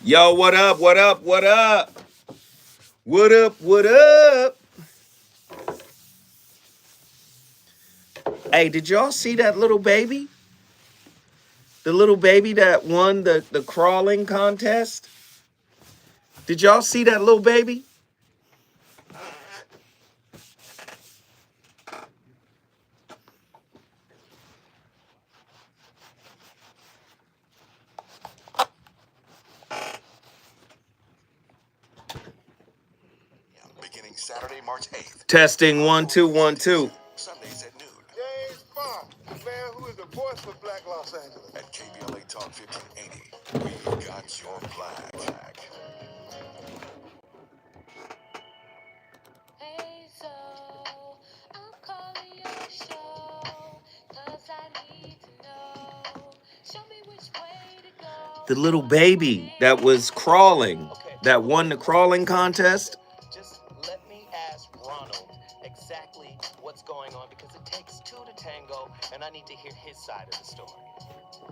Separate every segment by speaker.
Speaker 1: Yo, what up? What up? What up? What up? What up? Hey, did y'all see that little baby? The little baby that won the crawling contest? Did y'all see that little baby?
Speaker 2: Beginning Saturday, March 8th.
Speaker 1: Testing 1 2 1 2.
Speaker 2: Sundays at noon.
Speaker 3: James Bond, the man who is the voice for Black Los Angeles.
Speaker 2: At KBLA Talk 1580. We've got your flag.
Speaker 4: Hey, so I'm calling your show, 'cause I need to know. Show me which way to go.
Speaker 1: The little baby that was crawling, that won the crawling contest.
Speaker 5: Just let me ask Ronald exactly what's going on, because it takes two to tango, and I need to hear his side of the story.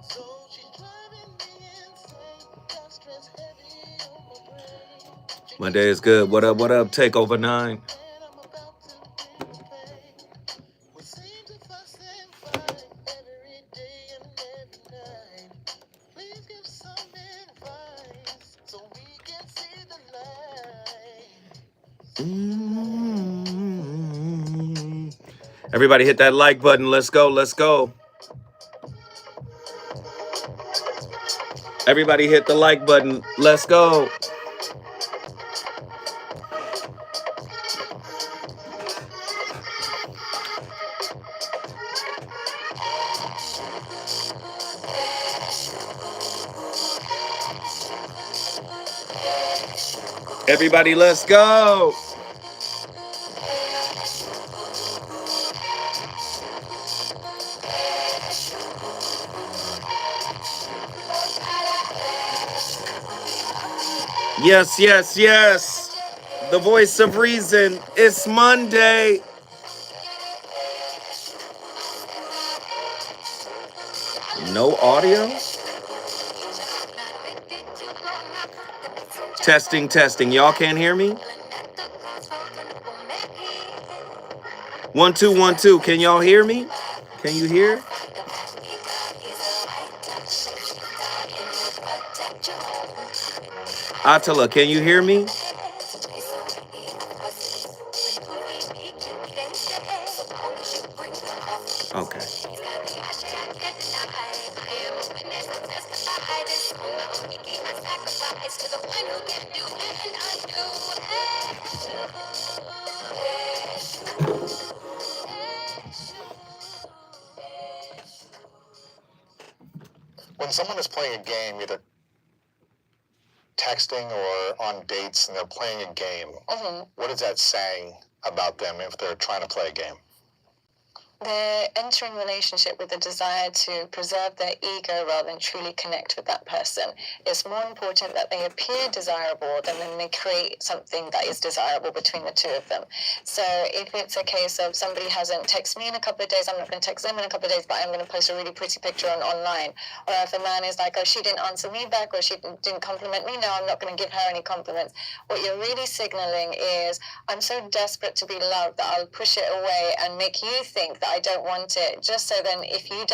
Speaker 3: So she's driving me insane. Got stress heavy on my brain.
Speaker 1: My day is good. What up? What up? Takeover 9.
Speaker 3: And I'm about to bring the pain. We seem to fuss and fight every day and every night. Please give some advice so we can see the light.
Speaker 1: Everybody hit that like button. Let's go. Let's go. Everybody hit the like button. Let's go. Everybody, let's go. Yes, yes, yes. The voice of reason. It's Monday. No audio? Testing, testing. Y'all can't hear me? 1 2 1 2. Can y'all hear me? Can you hear? Attila, can you hear me? Okay.
Speaker 6: When someone is playing a game, either texting or on dates, and they're playing a game, what is that saying about them if they're trying to play a game?
Speaker 7: They're entering a relationship with a desire to preserve their ego rather than truly connect with that person. It's more important that they appear desirable than then they create something that is desirable between the two of them. So if it's a case of somebody hasn't texted me in a couple of days, I'm not going to text them in a couple of days, but I'm going to post a really pretty picture online. Or if a man is like, oh, she didn't answer me back, or she didn't compliment me, no, I'm not going to give her any compliments. What you're really signaling is, I'm so desperate to be loved that I'll push it away and make you think that I don't want it, just so then if you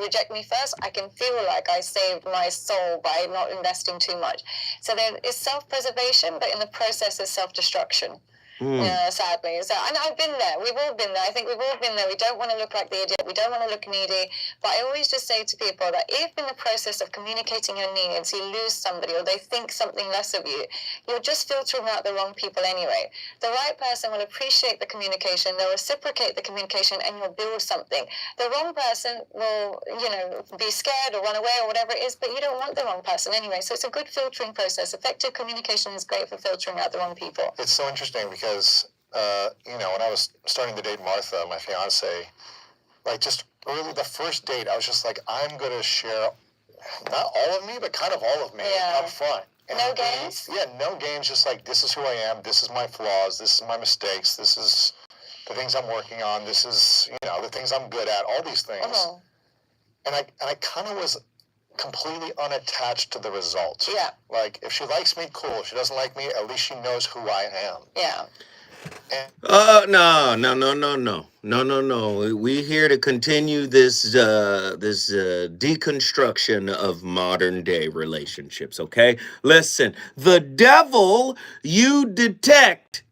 Speaker 7: reject me first, I can feel like I saved my soul by not investing too much. So there is self-preservation, but in the process is self-destruction. Sadly. So, and I've been there. We've all been there. I think we've all been there. We don't want to look like the idiot. We don't want to look needy. But I always just say to people that if in the process of communicating your needs, you lose somebody or they think something less of you, you're just filtering out the wrong people anyway. The right person will appreciate the communication, they'll reciprocate the communication, and you'll build something. The wrong person will, be scared or run away or whatever it is, but you don't want the wrong person anyway. So it's a good filtering process. Effective communication is great for filtering out the wrong people.
Speaker 6: It's so interesting because, when I was starting to date Martha, my fiance, like just really the first date, I was just like, I'm going to share not all of me, but kind of all of me up front. And
Speaker 7: no games?
Speaker 6: Yeah, no games, just like, this is who I am, this is my flaws, this is my mistakes, this is the things I'm working on, this is, the things I'm good at, all these things. And I kind of was completely unattached to the result.
Speaker 7: Yeah.
Speaker 6: Like, if she likes me, cool. If she doesn't like me, at least she knows who I am.
Speaker 7: Yeah.
Speaker 1: No. We here to continue this deconstruction of modern day relationships, okay? Listen, the devil you detect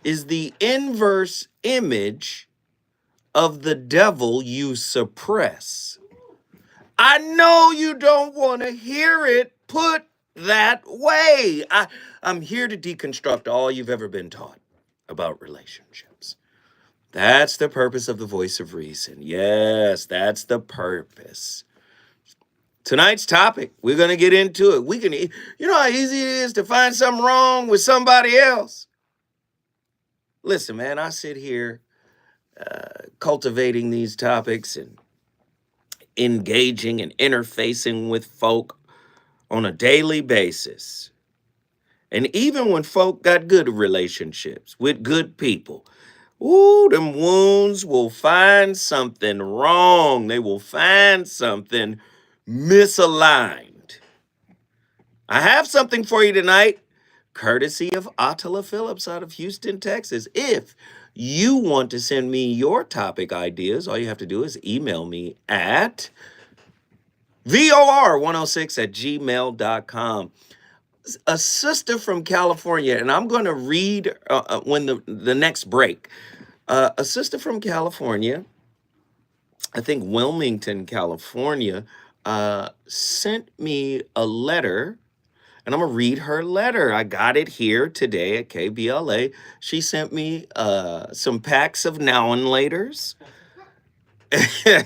Speaker 1: is the inverse image of the devil you suppress. I know you don't want to hear it put that way. I'm here to deconstruct all you've ever been taught about relationships. That's the purpose of the Voice of Reason. Yes, that's the purpose. Tonight's topic, we're going to get into it. You know how easy it is to find something wrong with somebody else? Listen, man, I sit here cultivating these topics and engaging and interfacing with folk on a daily basis. And even when folk got good relationships with good people, ooh, them wounds will find something wrong. They will find something misaligned. I have something for you tonight, courtesy of Attila Phillips out of Houston, Texas. If you want to send me your topic ideas, all you have to do is email me at vor106@gmail.com. A sister from California, and I'm going to read when the next break. A sister from California, I think Wilmington, California, sent me a letter, and I'm going to read her letter. I got it here today at KBLA. She sent me some packs of now and laters.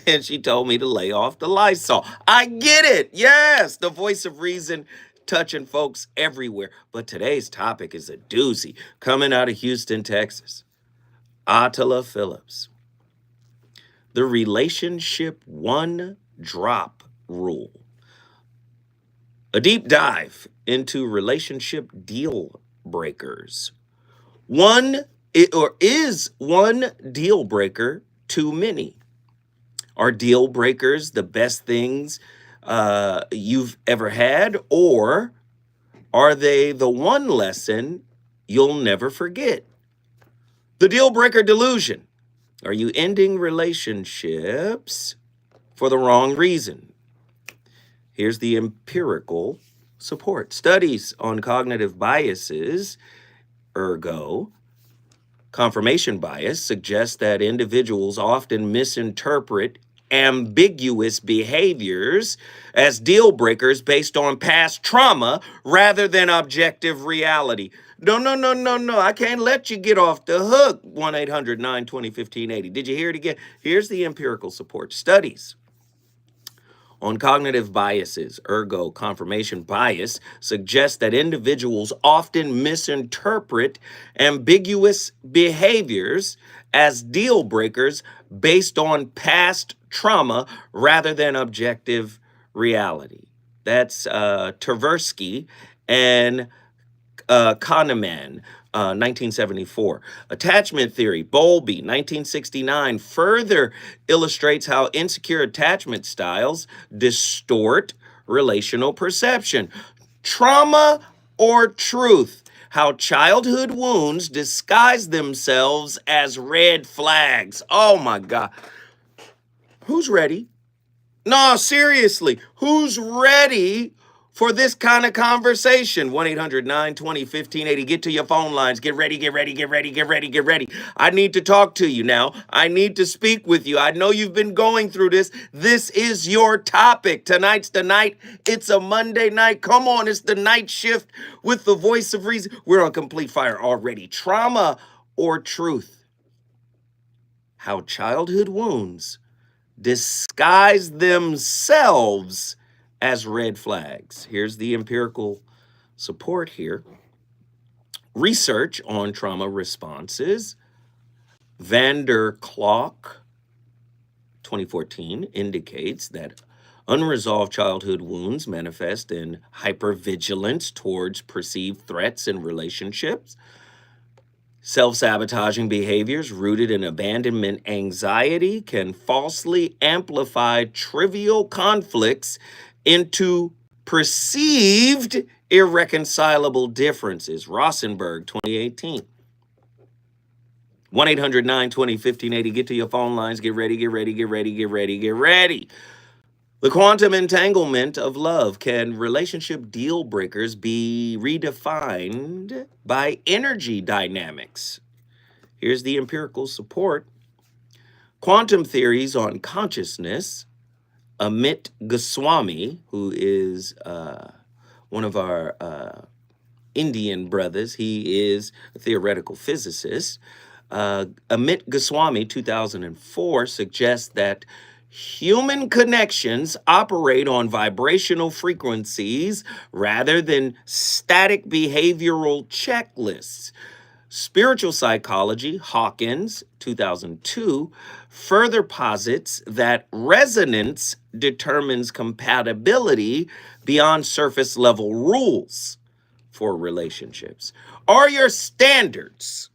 Speaker 1: And she told me to lay off the Lysol. I get it. Yes, the Voice of Reason touching folks everywhere. But today's topic is a doozy coming out of Houston, Texas. Attila Phillips. The relationship one drop rule. A deep dive into relationship deal breakers. Is one deal breaker too many? Are deal breakers the best things you've ever had, or are they the one lesson you'll never forget? The deal breaker delusion. Are you ending relationships for the wrong reason? Here's the empirical support. Studies on cognitive biases, ergo, confirmation bias, suggest that individuals often misinterpret ambiguous behaviors as deal breakers based on past trauma rather than objective reality. No. I can't let you get off the hook. 1-800-920-1580. Did you hear it again? Here's the empirical support. Studies on cognitive biases, ergo confirmation bias, suggests that individuals often misinterpret ambiguous behaviors as deal breakers based on past trauma rather than objective reality. That's Tversky and Kahneman, 1974. Attachment theory, Bowlby, 1969, further illustrates how insecure attachment styles distort relational perception. Trauma or truth? How childhood wounds disguise themselves as red flags. Oh my God. Who's ready? No, seriously, who's ready for this kind of conversation? 1-800-920-1580. Get to your phone lines. Get ready. I need to talk to you now. I need to speak with you. I know you've been going through this. This is your topic. Tonight's the night. It's a Monday night. Come on, it's the night shift with the Voice of Reason. We're on complete fire already. Trauma or truth? How childhood wounds disguise themselves as red flags. Here's the empirical support here. Research on trauma responses, Van der Klook, 2014, indicates that unresolved childhood wounds manifest in hypervigilance towards perceived threats in relationships, Self-sabotaging behaviors rooted in abandonment anxiety can falsely amplify trivial conflicts into perceived irreconcilable differences. Rosenberg, 2018. 1-800-920-1580. Get to your phone lines. Get ready, get ready, get ready, get ready, get ready. The quantum entanglement of love. Can relationship deal breakers be redefined by energy dynamics? Here's the empirical support. Quantum theories on consciousness. Amit Goswami, who is one of our Indian brothers, he is a theoretical physicist. Amit Goswami, 2004, suggests that human connections operate on vibrational frequencies rather than static behavioral checklists. Spiritual Psychology, Hawkins, 2002, further posits that resonance determines compatibility beyond surface level rules for relationships. Are your standards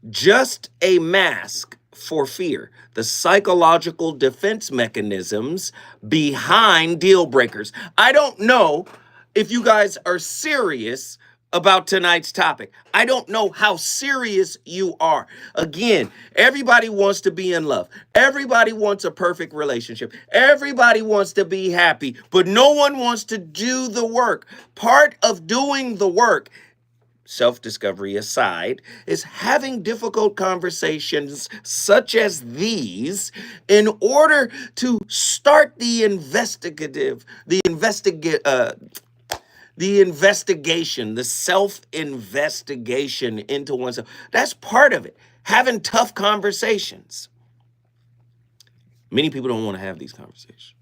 Speaker 1: just a mask for fear? The psychological defense mechanisms behind deal breakers. I don't know if you guys are serious about tonight's topic. I don't know how serious you are. Again, everybody wants to be in love. Everybody wants a perfect relationship. Everybody wants to be happy, but no one wants to do the work. Part of doing the work, self-discovery aside, is having difficult conversations such as these in order to start the investigation, the self-investigation into oneself. That's part of it. Having tough conversations. Many people don't want to have these conversations.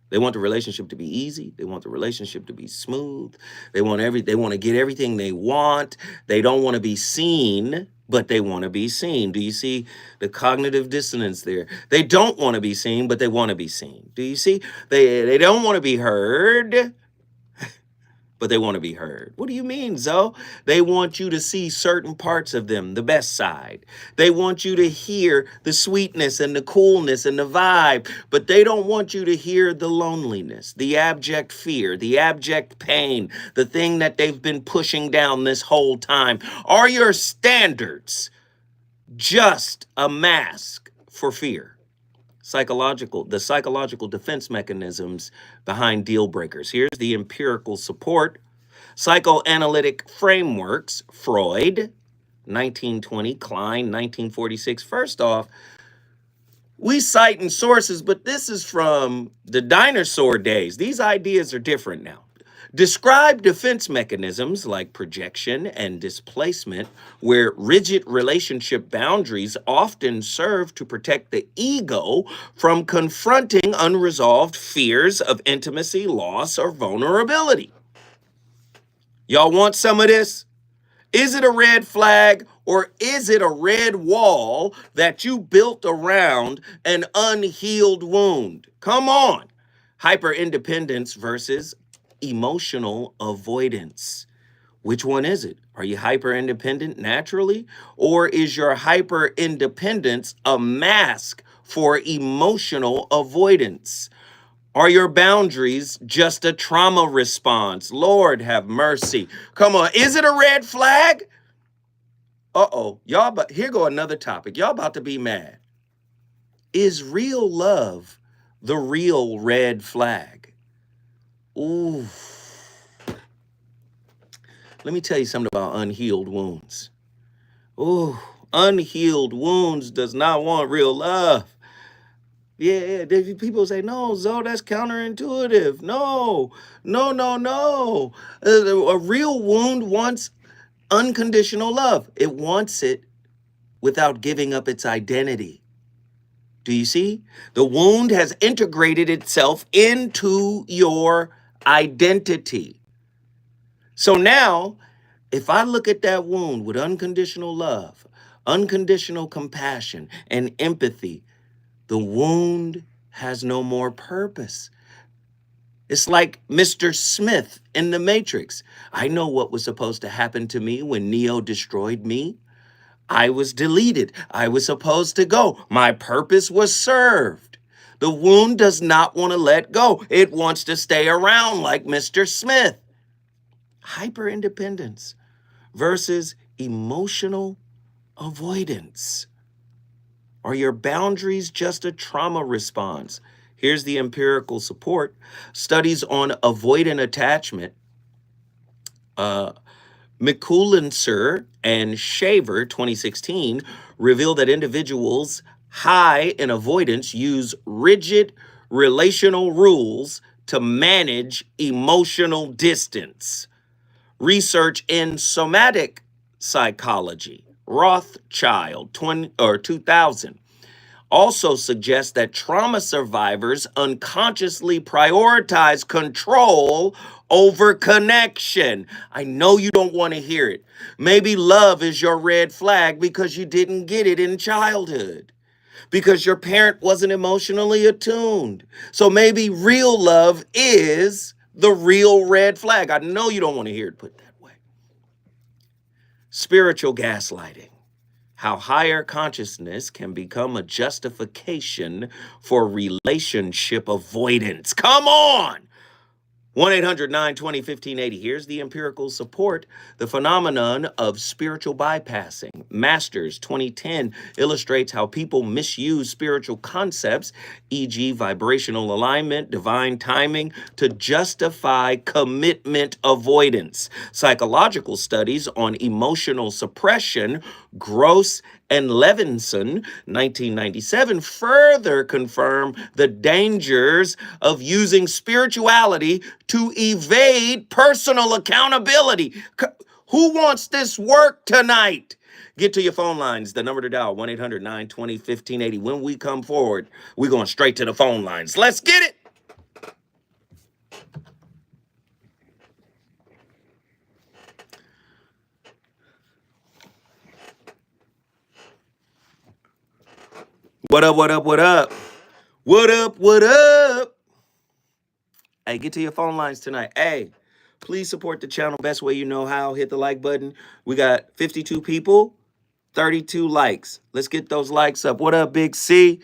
Speaker 1: They want the relationship to be easy. They want the relationship to be smooth. They want to get everything they want. They don't want to be seen, but they want to be seen. Do you see the cognitive dissonance there? They don't want to be seen, but they want to be seen. Do you see? They don't want to be heard, but they want to be heard. What do you mean, Zoe? They want you to see certain parts of them, the best side. They want you to hear the sweetness and the coolness and the vibe, but they don't want you to hear the loneliness, the abject fear, the abject pain, the thing that they've been pushing down this whole time. Are your standards just a mask for fear? The psychological defense mechanisms behind deal breakers. Here's the empirical support. Psychoanalytic frameworks, Freud, 1920, Klein, 1946. First off, we cite in sources, but this is from the dinosaur days. These ideas are different now. Describe defense mechanisms like projection and displacement, where rigid relationship boundaries often serve to protect the ego from confronting unresolved fears of intimacy, loss, or vulnerability. Y'all want some of this? Is it a red flag or is it a red wall that you built around an unhealed wound? Come on. Hyper-independence versus emotional avoidance. Which one is it? Are you hyper-independent naturally? Or is your hyper-independence a mask for emotional avoidance? Are your boundaries just a trauma response? Lord have mercy. Come on, is it a red flag? Uh-oh, here go another topic. Y'all about to be mad. Is real love the real red flag? Ooh. Let me tell you something about unhealed wounds. Ooh, unhealed wounds does not want real love. Yeah, people say, no, Zoe, that's counterintuitive. No. A real wound wants unconditional love. It wants it without giving up its identity. Do you see? The wound has integrated itself into your identity. So now, if I look at that wound with unconditional love, unconditional compassion, and empathy, the wound has no more purpose. It's like Mr. Smith in The Matrix. I know what was supposed to happen to me when Neo destroyed me. I was deleted. I was supposed to go. My purpose was served. The wound does not want to let go. It wants to stay around like Mr. Smith. Hyperindependence versus emotional avoidance. Are your boundaries just a trauma response? Here's the empirical support. Studies on avoidant attachment, McCullenser and Shaver, 2016, reveal that individuals high in avoidance use rigid relational rules to manage emotional distance. Research in somatic psychology, Rothschild 2000, also suggests that trauma survivors unconsciously prioritize control over connection. I know you don't want to hear it. Maybe love is your red flag because you didn't get it in childhood, because your parent wasn't emotionally attuned. So maybe real love is the real red flag. I know you don't want to hear it put that way. Spiritual gaslighting. How higher consciousness can become a justification for relationship avoidance. Come on! 1-800-920-1580. Here's the empirical support. The phenomenon of spiritual bypassing. Masters 2010 illustrates how people misuse spiritual concepts, e.g., vibrational alignment, divine timing, to justify commitment avoidance. Psychological studies on emotional suppression, Gross and Levinson, 1997, further confirm the dangers of using spirituality to evade personal accountability. Who wants this work tonight? Get to your phone lines. The number to dial, 1-800-920-1580. When we come forward, we're going straight to the phone lines. Let's get it. What up, what up, what up? What up, what up? Hey, get to your phone lines tonight. Hey, please support the channel best way you know how. Hit the like button. We got 52 people, 32 likes. Let's get those likes up. What up, Big C?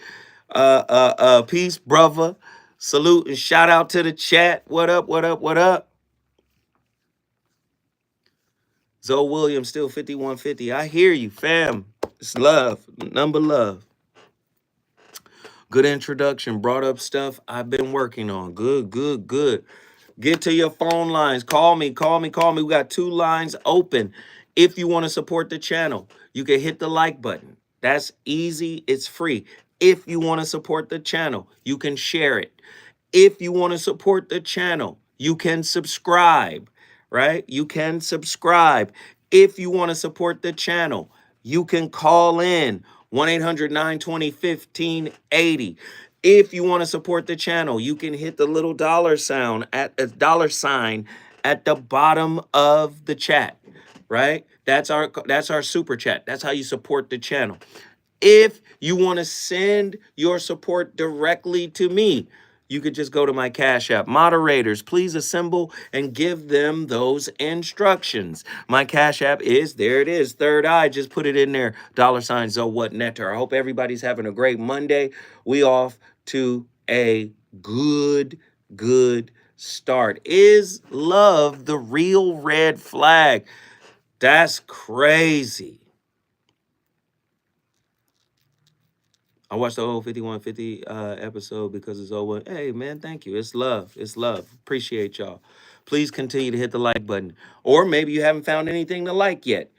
Speaker 1: Peace, brother. Salute and shout out to the chat. What up, what up, what up? Zoe Williams, still 5150. I hear you, fam. It's love, number love. Good introduction. Brought up stuff I've been working on. Good, good, good. Get to your phone lines. Call me, call me, call me. We got 2 lines open. If you want to support the channel, you can hit the like button. That's easy. It's free. If you want to support the channel, you can share it. If you want to support the channel, you can subscribe, right? You can subscribe. If you want to support the channel, you can call in 1-800-920-1580. If you want to support the channel, you can hit the little $sign at the bottom of the chat, right? That's our super chat. That's how you support the channel. If you want to send your support directly to me, you could just go to my Cash App. Moderators, please assemble and give them those instructions. My Cash App is, there it is, Third Eye. Just put it in there, $sign Zo What Netter. I hope everybody's having a great Monday. We off to a good start. Is love the real red flag? That's crazy. I watched the whole 5150 episode because it's over. Hey, man, thank you. It's love. It's love. Appreciate y'all. Please continue to hit the like button. Or maybe you haven't found anything to like yet.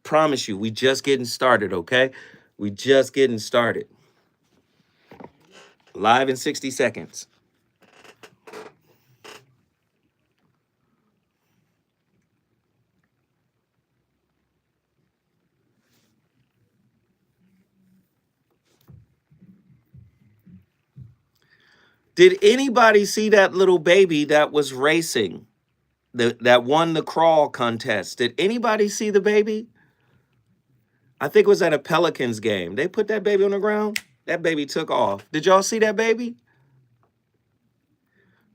Speaker 1: Promise you, we just getting started, okay? We just getting started. Live in 60 seconds. Did anybody see that little baby that was racing, that won the crawl contest? Did anybody see the baby? I think it was at a Pelicans game. They put that baby on the ground. That baby took off. Did y'all see that baby?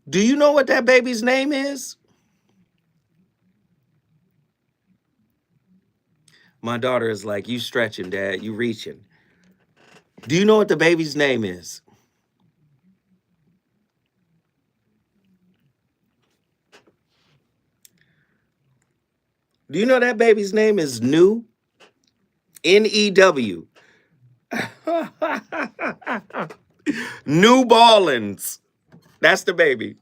Speaker 1: Do you know what that baby's name is? My daughter is like, you stretching, Dad, you reaching. Do you know what the baby's name is? Do you know that baby's name is New? New. New Ballins. That's the baby.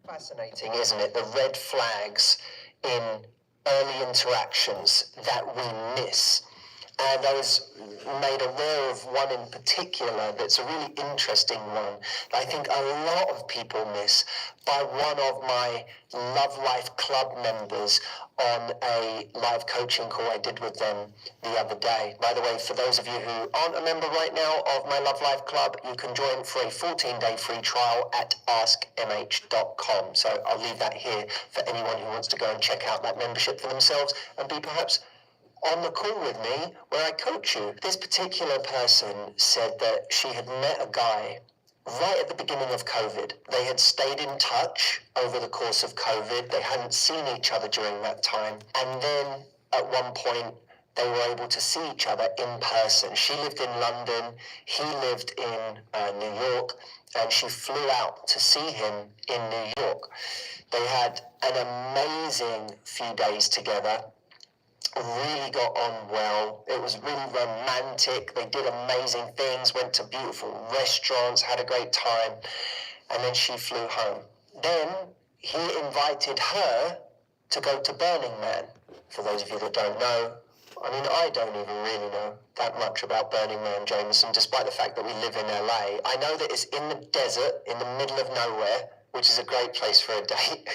Speaker 5: Fascinating, isn't it? The red flags in early interactions that we miss. And I was made aware of one in particular that's a really interesting one that I think a lot of people miss by one of my Love Life Club members on a live coaching call I did with them the other day. By the way, for those of you who aren't a member right now of my Love Life Club, you can join for a 14-day free trial at askmh.com. So I'll leave that here for anyone who wants to go and check out that membership for themselves and be perhaps on the call with me where I coach you. This particular person said that she had met a guy right at the beginning of COVID. They had stayed in touch over the course of COVID. They hadn't seen each other during that time. And then at one point, they were able to see each other in person. She lived in London, he lived in New York, and she flew out to see him in New York. They had an amazing few days together. Really got on well. It was really romantic. They did amazing things, went to beautiful restaurants, had a great time, and then she flew home. Then he invited her to go to Burning Man. For those of you that don't know, I mean, I don't even really know that much about Burning Man, Jameson, despite the fact that we live in LA. I know that it's in the desert, in the middle of nowhere, which is a great place for a date.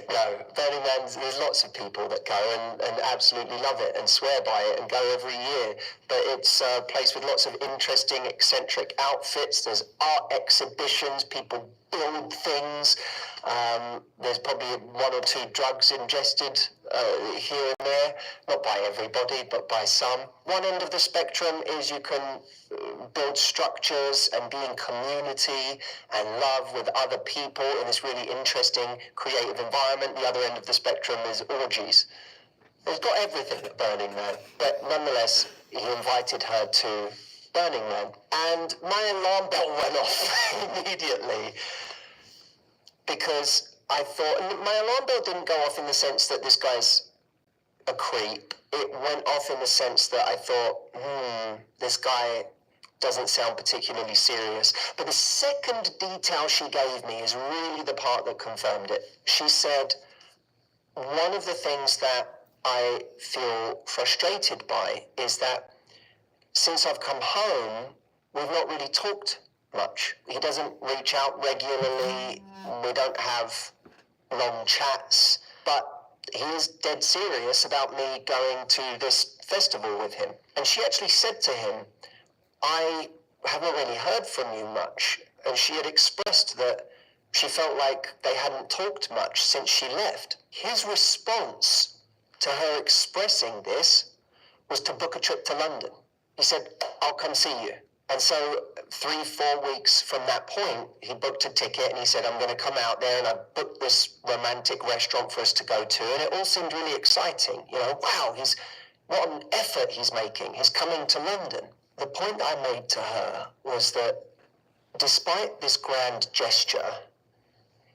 Speaker 5: No, Burning Man, there's lots of people that go and absolutely love it and swear by it and go every year. But it's a place with lots of interesting, eccentric outfits. There's art exhibitions, people build things. There's probably one or two drugs ingested here and there, not by everybody, but by some. One end of the spectrum is you can build structures and be in community and love with other people in this really interesting, creative environment. The other end of the spectrum is orgies. It's got everything at Burning Man, but nonetheless, he invited her to Burning Man, and my alarm bell went off immediately because I thought, and my alarm bell didn't go off in the sense that this guy's a creep. It went off in the sense that I thought, this guy doesn't sound particularly serious. But the second detail she gave me is really the part that confirmed it. She said, one of the things that I feel frustrated by is that since I've come home, we've not really talked much. He doesn't reach out regularly. We don't have long chats, but he is dead serious about me going to this festival with him. And she actually said to him, I haven't really heard from you much. And she had expressed that she felt like they hadn't talked much since she left. His response to her expressing this was to book a trip to London. He said, I'll come see you. And so 3-4 weeks from that point, he booked a ticket and he said, I'm going to come out there, and I booked this romantic restaurant for us to go to. And it all seemed really exciting. You know, wow, what an effort he's making. He's coming to London. The point I made to her was that despite this grand gesture,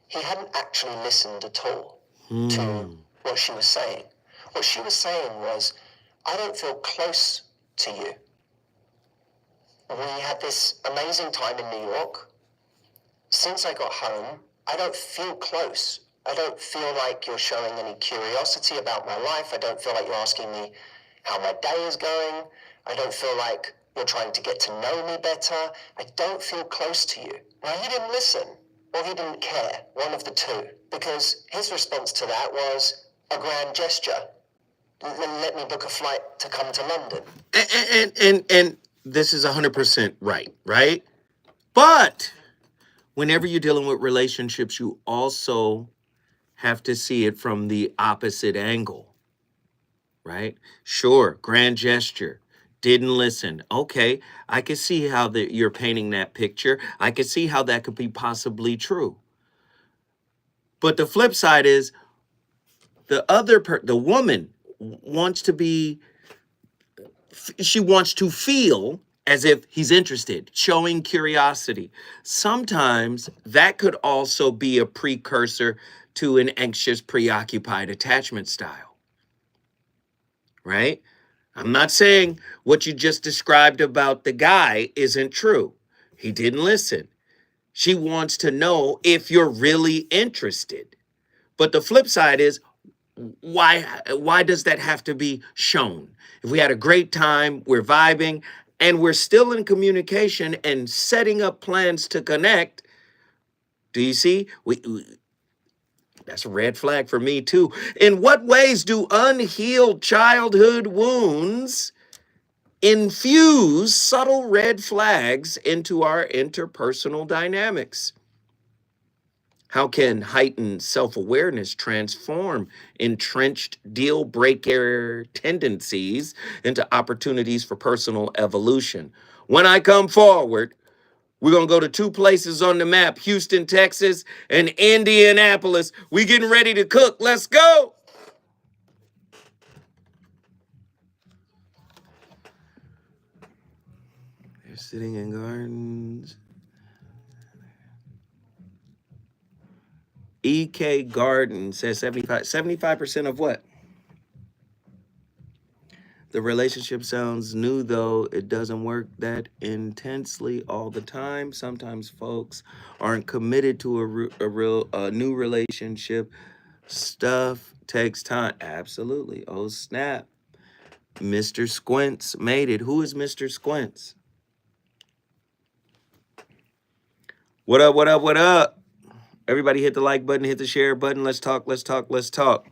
Speaker 5: he hadn't actually listened at all to what she was saying. What she was saying was, I don't feel close to you. We had this amazing time in New York. Since I got home, I don't feel close. I don't feel like you're showing any curiosity about my life. I don't feel like you're asking me how my day is going. I don't feel like you're trying to get to know me better. I don't feel close to you. Now, he didn't listen, or he didn't care, one of the two, because his response to that was a grand gesture. Let me book a flight to come to London.
Speaker 1: And this is 100% right? But whenever you're dealing with relationships, you also have to see it from the opposite angle, right? Sure, grand gesture, didn't listen. Okay, I can see how you're painting that picture. I can see how that could be possibly true. But the flip side is the woman wants to be, she wants to feel as if he's interested, showing curiosity. Sometimes that could also be a precursor to an anxious, preoccupied attachment style, right? I'm not saying what you just described about the guy isn't true. He didn't listen. She wants to know if you're really interested. But the flip side is, why does that have to be shown? If we had a great time, we're vibing, and we're still in communication and setting up plans to connect, do you see? That's a red flag for me too. In what ways do unhealed childhood wounds infuse subtle red flags into our interpersonal dynamics? How can heightened self-awareness transform entrenched deal-breaker tendencies into opportunities for personal evolution? When I come forward, we're going to go to 2 places on the map, Houston, Texas, and Indianapolis. We getting ready to cook. Let's go. They're sitting in gardens. EK Garden says 75% of what? The relationship sounds new, though it doesn't work that intensely all the time. Sometimes folks aren't committed to a new relationship. Stuff takes time. Absolutely. Oh, snap. Mr. Squints made it. Who is Mr. Squints? What up, what up, what up? Everybody hit the like button, hit the share button. Let's talk, let's talk, let's talk.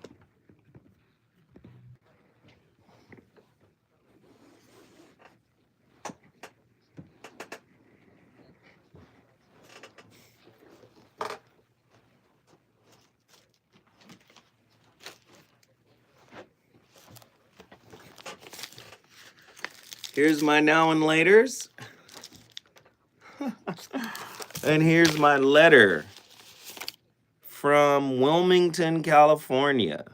Speaker 1: Here's my now and laters. And here's my letter from Wilmington, California.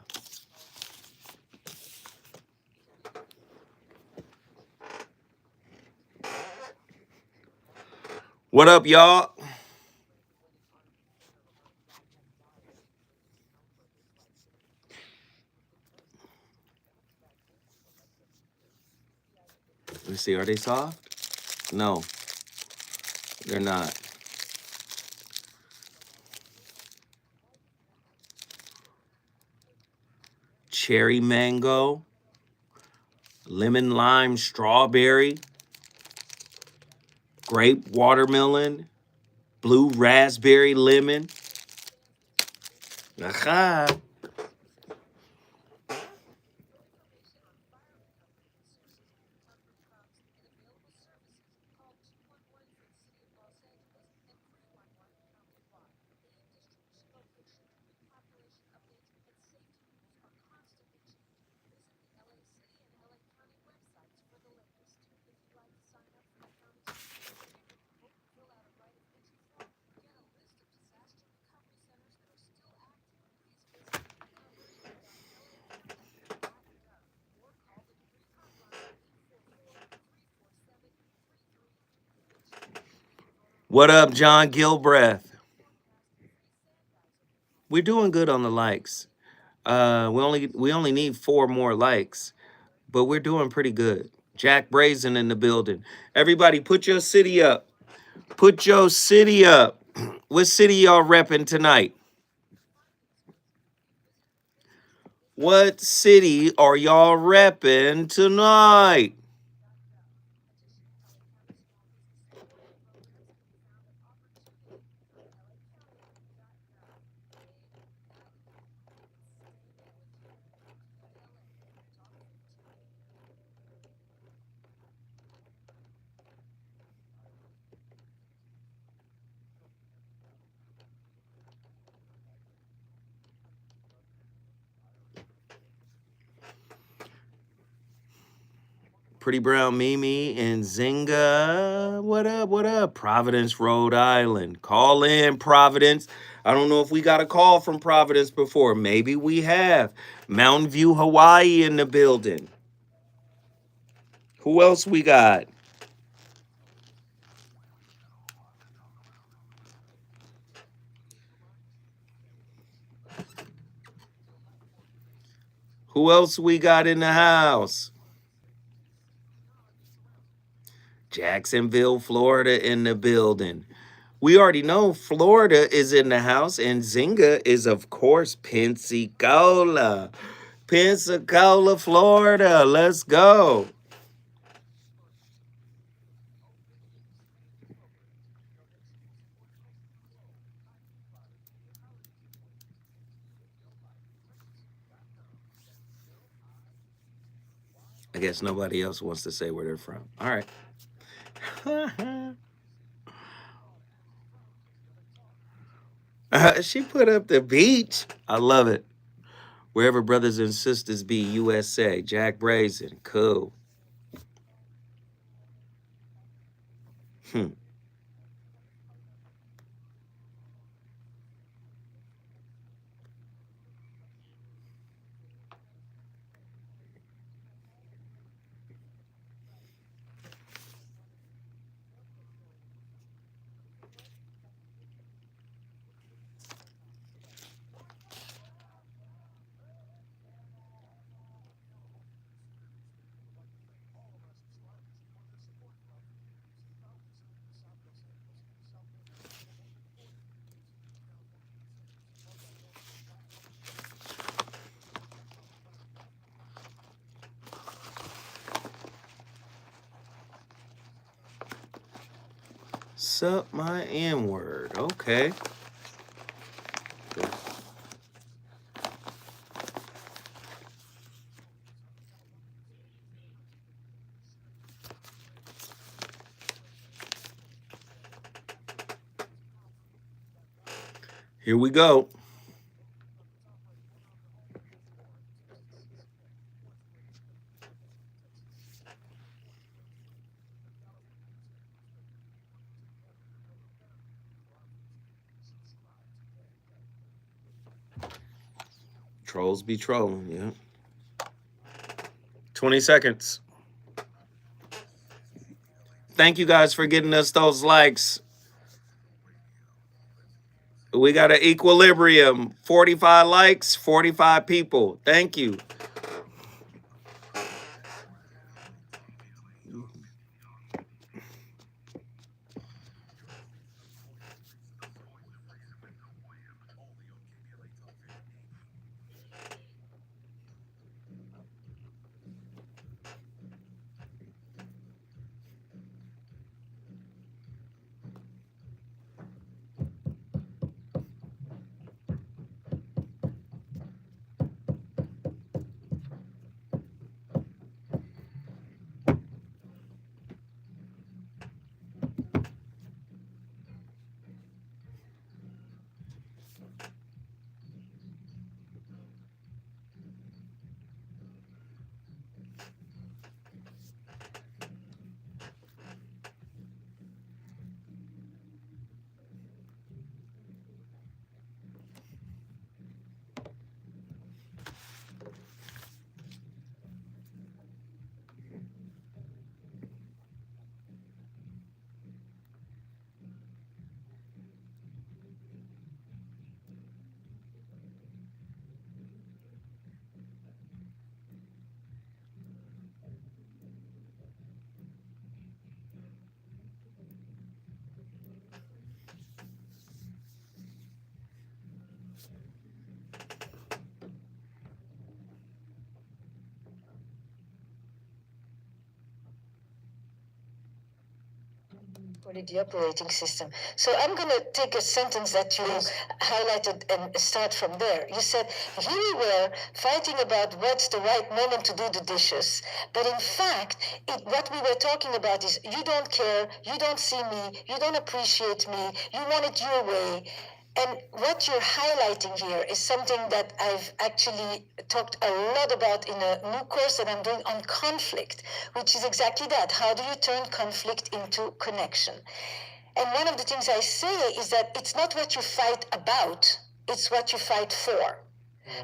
Speaker 1: What up, y'all? Let me see, are they soft? No, they're not. Cherry mango, lemon lime strawberry, grape watermelon, blue raspberry lemon. Aha. What up, John Gilbreth? We're doing good on the likes. We only need 4 more likes, but we're doing pretty good. Jack Brazen in the building. Everybody, put your city up. Put your city up. What city y'all repping tonight? What city are y'all repping tonight? Pretty Brown Mimi and Zinga. What up? What up? Providence, Rhode Island. Call in, Providence. I don't know if we got a call from Providence before. Maybe we have. Mountain View, Hawaii in the building. Who else we got? Who else we got in the house? Jacksonville, Florida in the building. We already know Florida is in the house, and Zinga is, of course, Pensacola. Pensacola, Florida. Let's go. I guess nobody else wants to say where they're from. All right. She put up the beach. I love it. Wherever brothers and sisters be, USA. Jack Brazen. Cool. Hmm. Sup my N word. Okay. Here we go. Trolls be trolling, yeah. 20 seconds. Thank you guys for getting us those likes. We got an equilibrium. 45 likes, 45 people. Thank you.
Speaker 3: Call it the operating system. So I'm going to take a sentence that you highlighted and start from there. You said, here we were fighting about what's the right moment to do the dishes. But in fact, what we were talking about is you don't care, you don't see me, you don't appreciate me, you want it your way. And what you're highlighting here is something that I've actually talked a lot about in a new course that I'm doing on conflict, which is exactly that. How do you turn conflict into connection? And one of the things I say is that it's not what you fight about, it's what you fight for.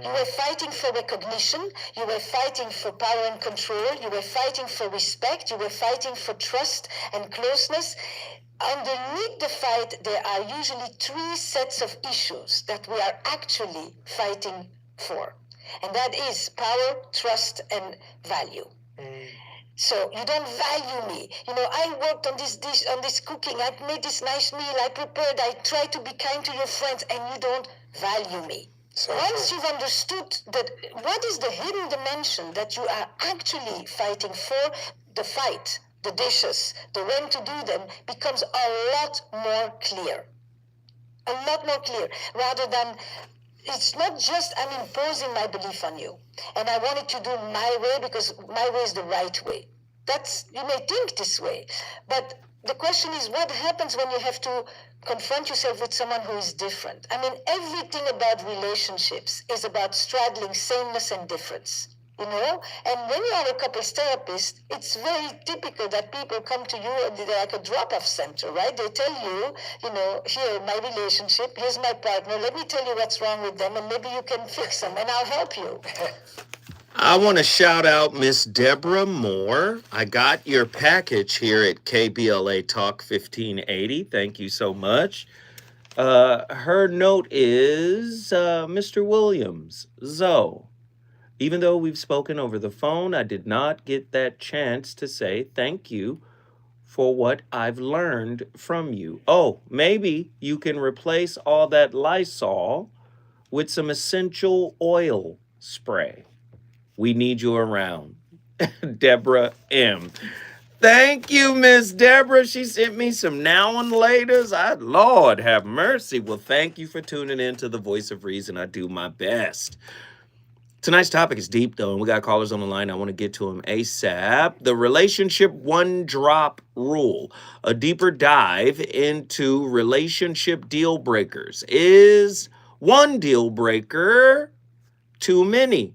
Speaker 3: You were fighting for recognition, you were fighting for power and control, you were fighting for respect, you were fighting for trust and closeness. Underneath the fight, there are usually three sets of issues that we are actually fighting for. And that is power, trust, and value. So you don't value me. You know, I worked on this dish, on this cooking. I made this nice meal. I prepared. I tried to be kind to your friends, and you don't value me. So once you've understood that, what is the hidden dimension that you are actually fighting for, the fight, the dishes, the when to do them becomes a lot more clear. A lot more clear, rather than it's not just I'm imposing my belief on you and I want it to do my way because my way is the right way. That's, you may think this way, but the question is what happens when you have to confront yourself with someone who is different? I mean, everything about relationships is about straddling sameness and difference. You know, and when you are a couples therapist, it's very typical that people come to you and they're like a drop-off center, right? They tell you, you know, here, my relationship, here's my partner, let me tell you what's wrong with them and maybe you can fix them and I'll help you.
Speaker 1: I want to shout out Miss Deborah Moore. I got your package here at KBLA Talk 1580. Thank you so much. Her note is Mr. Williams, Zoe. Even though we've spoken over the phone, I did not get that chance to say thank you for what I've learned from you. Oh, maybe you can replace all that Lysol with some essential oil spray. We need you around. Deborah M. Thank you, Miss Deborah. She sent me some now and laters. Lord have mercy. Well, thank you for tuning in to the Voice of Reason. I do my best. Tonight's topic is deep, though, and we got callers on the line. I want to get to them ASAP. The relationship one-drop rule, a deeper dive into relationship deal breakers. Is one deal breaker too many?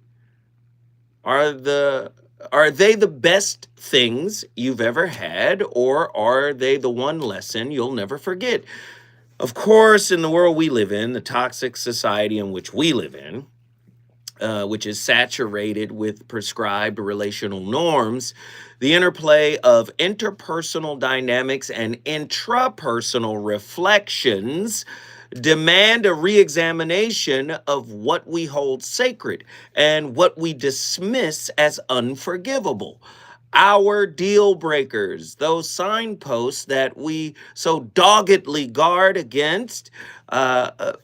Speaker 1: Are they the best things you've ever had, or are they the one lesson you'll never forget? Of course, in the world we live in, the toxic society in which we live in, which is saturated with prescribed relational norms, the interplay of interpersonal dynamics and intrapersonal reflections demand a re-examination of what we hold sacred and what we dismiss as unforgivable. Our deal breakers, those signposts that we so doggedly guard against,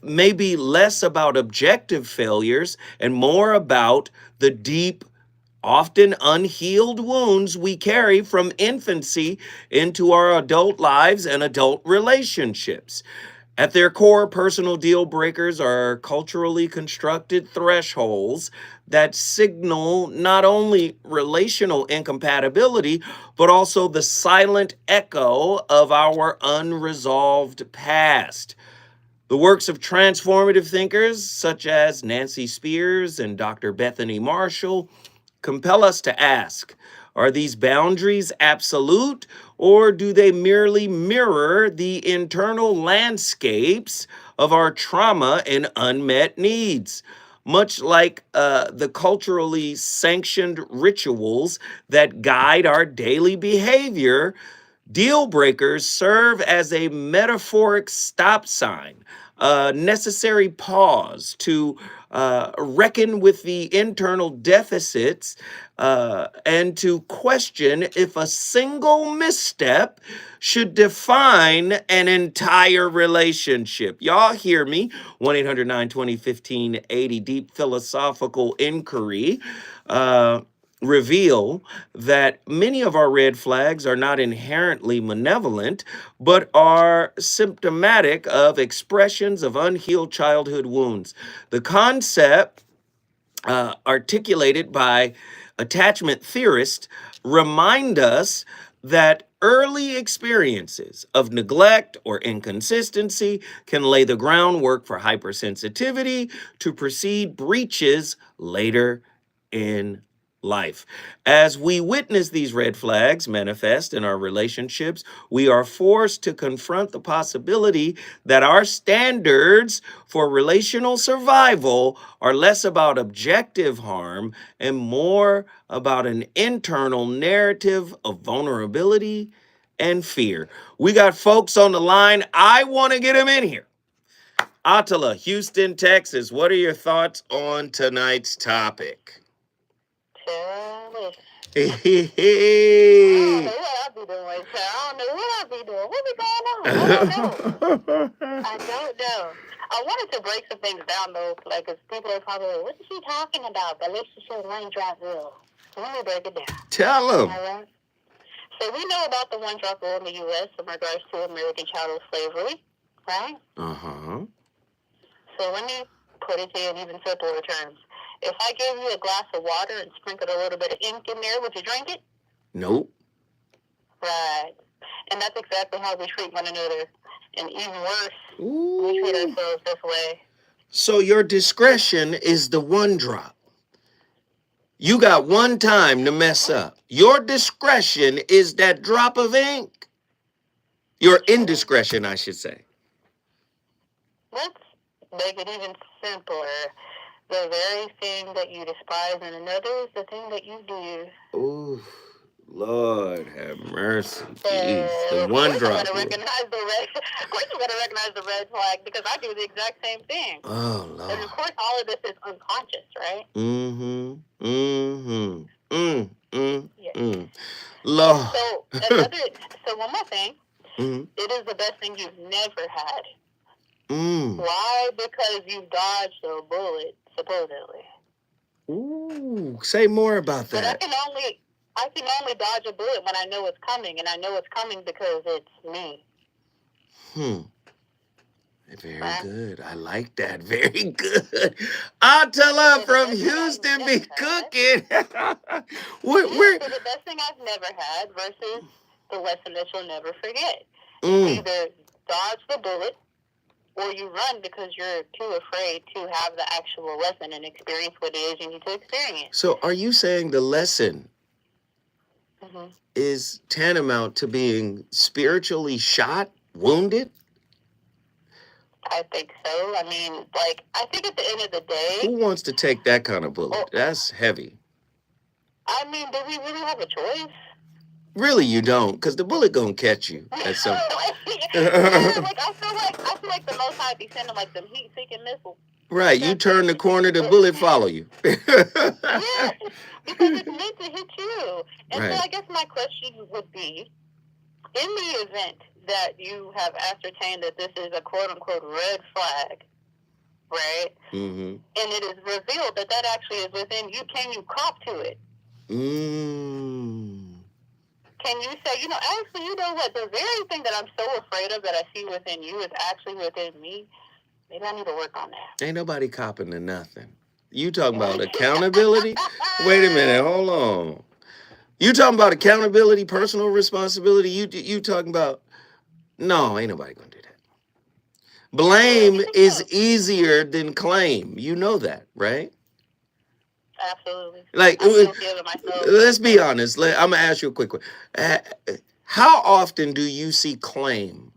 Speaker 1: may be less about objective failures and more about the deep, often unhealed wounds we carry from infancy into our adult lives and adult relationships. At their core, personal deal breakers are culturally constructed thresholds that signal not only relational incompatibility, but also the silent echo of our unresolved past. The works of transformative thinkers such as Nancy Spears and Dr. Bethany Marshall compel us to ask, are these boundaries absolute, or do they merely mirror the internal landscapes of our trauma and unmet needs? Much like the culturally sanctioned rituals that guide our daily behavior, deal breakers serve as a metaphoric stop sign, a necessary pause to reckon with the internal deficits and to question if a single misstep should define an entire relationship. Y'all hear me? 1-800-920-1580, deep philosophical inquiry. reveal that many of our red flags are not inherently malevolent, but are symptomatic of expressions of unhealed childhood wounds. The concept articulated by attachment theorists remind us that early experiences of neglect or inconsistency can lay the groundwork for hypersensitivity to precede breaches later in life. As we witness these red flags manifest in our relationships, we are forced to confront the possibility that our standards for relational survival are less about objective harm and more about an internal narrative of vulnerability and fear. We got folks on the line. I want to get them in here. Attila, Houston, Texas, what are your thoughts on tonight's topic?
Speaker 3: Tell me. I don't
Speaker 1: Hey.
Speaker 3: know what I'll be doing, child. I don't know what I'll be doing. What be going on? I don't know. I don't know. I wanted to break some things down, though, like, because people are probably like, what is she talking about? Relationship one-drop rule. So let me break it down.
Speaker 1: Tell them.
Speaker 3: All right? So we know about the one-drop rule in the U.S. in regards to American chattel slavery, right?
Speaker 1: Uh-huh.
Speaker 3: So let me put it to you in even simpler terms. If I gave you a glass of water and sprinkled a little bit of ink in there, would you drink it?
Speaker 1: Nope.
Speaker 3: Right. And that's exactly how we treat one another. And even worse, we treat
Speaker 1: Ooh.
Speaker 3: ourselves this way.
Speaker 1: So your discretion is the one drop. You got one time to mess up. Your discretion is that drop of ink. Your indiscretion, I should say.
Speaker 3: Let's make it even simpler. The very thing that you despise in another is the thing that you do.
Speaker 1: Ooh, Lord have mercy.
Speaker 3: So,
Speaker 1: Jeez, the
Speaker 3: of
Speaker 1: one
Speaker 3: course
Speaker 1: drop.
Speaker 3: I'm gonna recognize the red. Of course I'm gonna recognize the red flag because I do the exact same thing.
Speaker 1: Oh,
Speaker 3: And
Speaker 1: Lord.
Speaker 3: of course, all of this is unconscious, right?
Speaker 1: Mm-hmm. Mm-hmm.
Speaker 3: Yeah.
Speaker 1: Lord.
Speaker 3: So so one more thing.
Speaker 1: Mm.
Speaker 3: It is the best thing you've never had.
Speaker 1: Mm.
Speaker 3: Why? Because you dodged a bullet, supposedly.
Speaker 1: Ooh, say more about
Speaker 3: But
Speaker 1: that.
Speaker 3: I can only dodge a bullet when I know it's coming, and I know it's coming because it's me.
Speaker 1: Very
Speaker 3: Right?
Speaker 1: good. I like that. Very good. Attila
Speaker 3: So the
Speaker 1: from
Speaker 3: best thing I've
Speaker 1: Houston
Speaker 3: never
Speaker 1: be
Speaker 3: had.
Speaker 1: cooking.
Speaker 3: Yeah,
Speaker 1: We're,
Speaker 3: so the best thing I've never had versus the lesson that you'll never forget. You
Speaker 1: mm.
Speaker 3: either dodge the bullet or you run because you're too afraid to have the actual lesson and experience what it is you need to experience.
Speaker 1: So are you saying the lesson
Speaker 3: Mm-hmm.
Speaker 1: is tantamount to being spiritually shot, wounded?
Speaker 3: I think so. I mean, like, I think at the end of the day,
Speaker 1: Who wants to take that kind of bullet?
Speaker 3: oh,
Speaker 1: That's heavy.
Speaker 3: I mean, do we really have a choice?
Speaker 1: Really, you don't, because the bullet gonna catch you at some.
Speaker 3: Yeah, like I feel like the Most High be sending like them heat-seeking missiles.
Speaker 1: Right, you turn the corner, the bullet follow you.
Speaker 3: Yes, because it's meant to hit you. And so
Speaker 1: Right.
Speaker 3: I guess my question would be, in the event that you have ascertained that this is a quote-unquote red flag, right?
Speaker 1: Mm-hmm.
Speaker 3: And it is revealed that that actually is within you, can you cop to it? Can you say, actually, you know what? The very thing that I'm so afraid of that I see within you is actually within me. Maybe I need to work on that.
Speaker 1: Ain't nobody copping to nothing. You talking about accountability? Wait a minute, hold on. You talking about accountability, personal responsibility? You talking about? No, ain't nobody gonna do that. Blame is easier than claim. You know that, right?
Speaker 3: Absolutely.
Speaker 1: Like,
Speaker 3: I'm guilty of it myself.
Speaker 1: let's be honest. I'm gonna ask you a quick one. How often do you see claim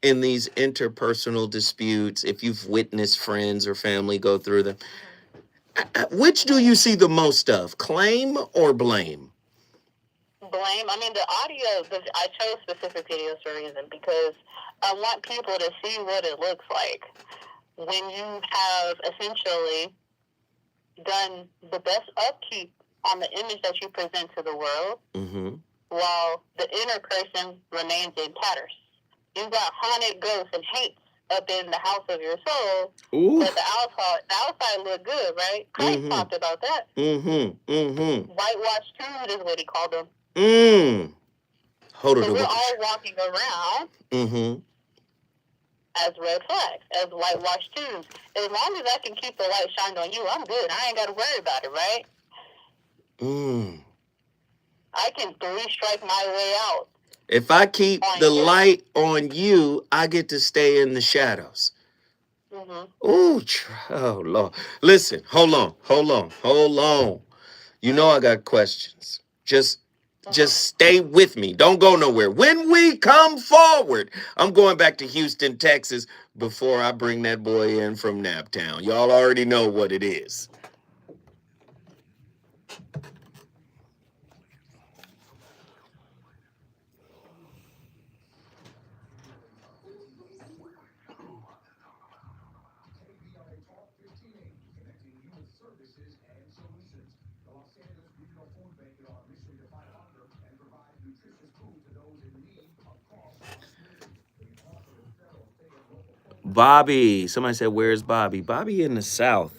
Speaker 1: in these interpersonal disputes? If you've witnessed friends or family go through them, which do you see the most of, claim or blame?
Speaker 3: Blame. I mean, the audio, I chose specific videos for a reason because I want people to see what it looks like when you have essentially done the best upkeep on the image that you present to the world,
Speaker 1: Mm-hmm.
Speaker 3: while the inner person remains in tatters. You've got haunted ghosts and hates up in the house of your soul,
Speaker 1: Ooh.
Speaker 3: but the outside look good, right? Christ talked about that. Whitewashed tombs is what he called them.
Speaker 1: Hold
Speaker 3: So
Speaker 1: on.
Speaker 3: we're all walking around as red flags, as whitewashed tombs. As long as I can keep the light shined on you, I'm good. I ain't got to worry about it, right? I can three-strike my way out.
Speaker 1: If I keep the light on you, I get to stay in the shadows. Ooh, oh, Lord. Listen, hold on. You know I got questions. Just stay with me. Don't go nowhere. When we come forward, I'm going back to Houston, Texas before I bring that boy in from Naptown. Y'all already know what it is. Bobby. Somebody said, where's Bobby? Bobby in the South.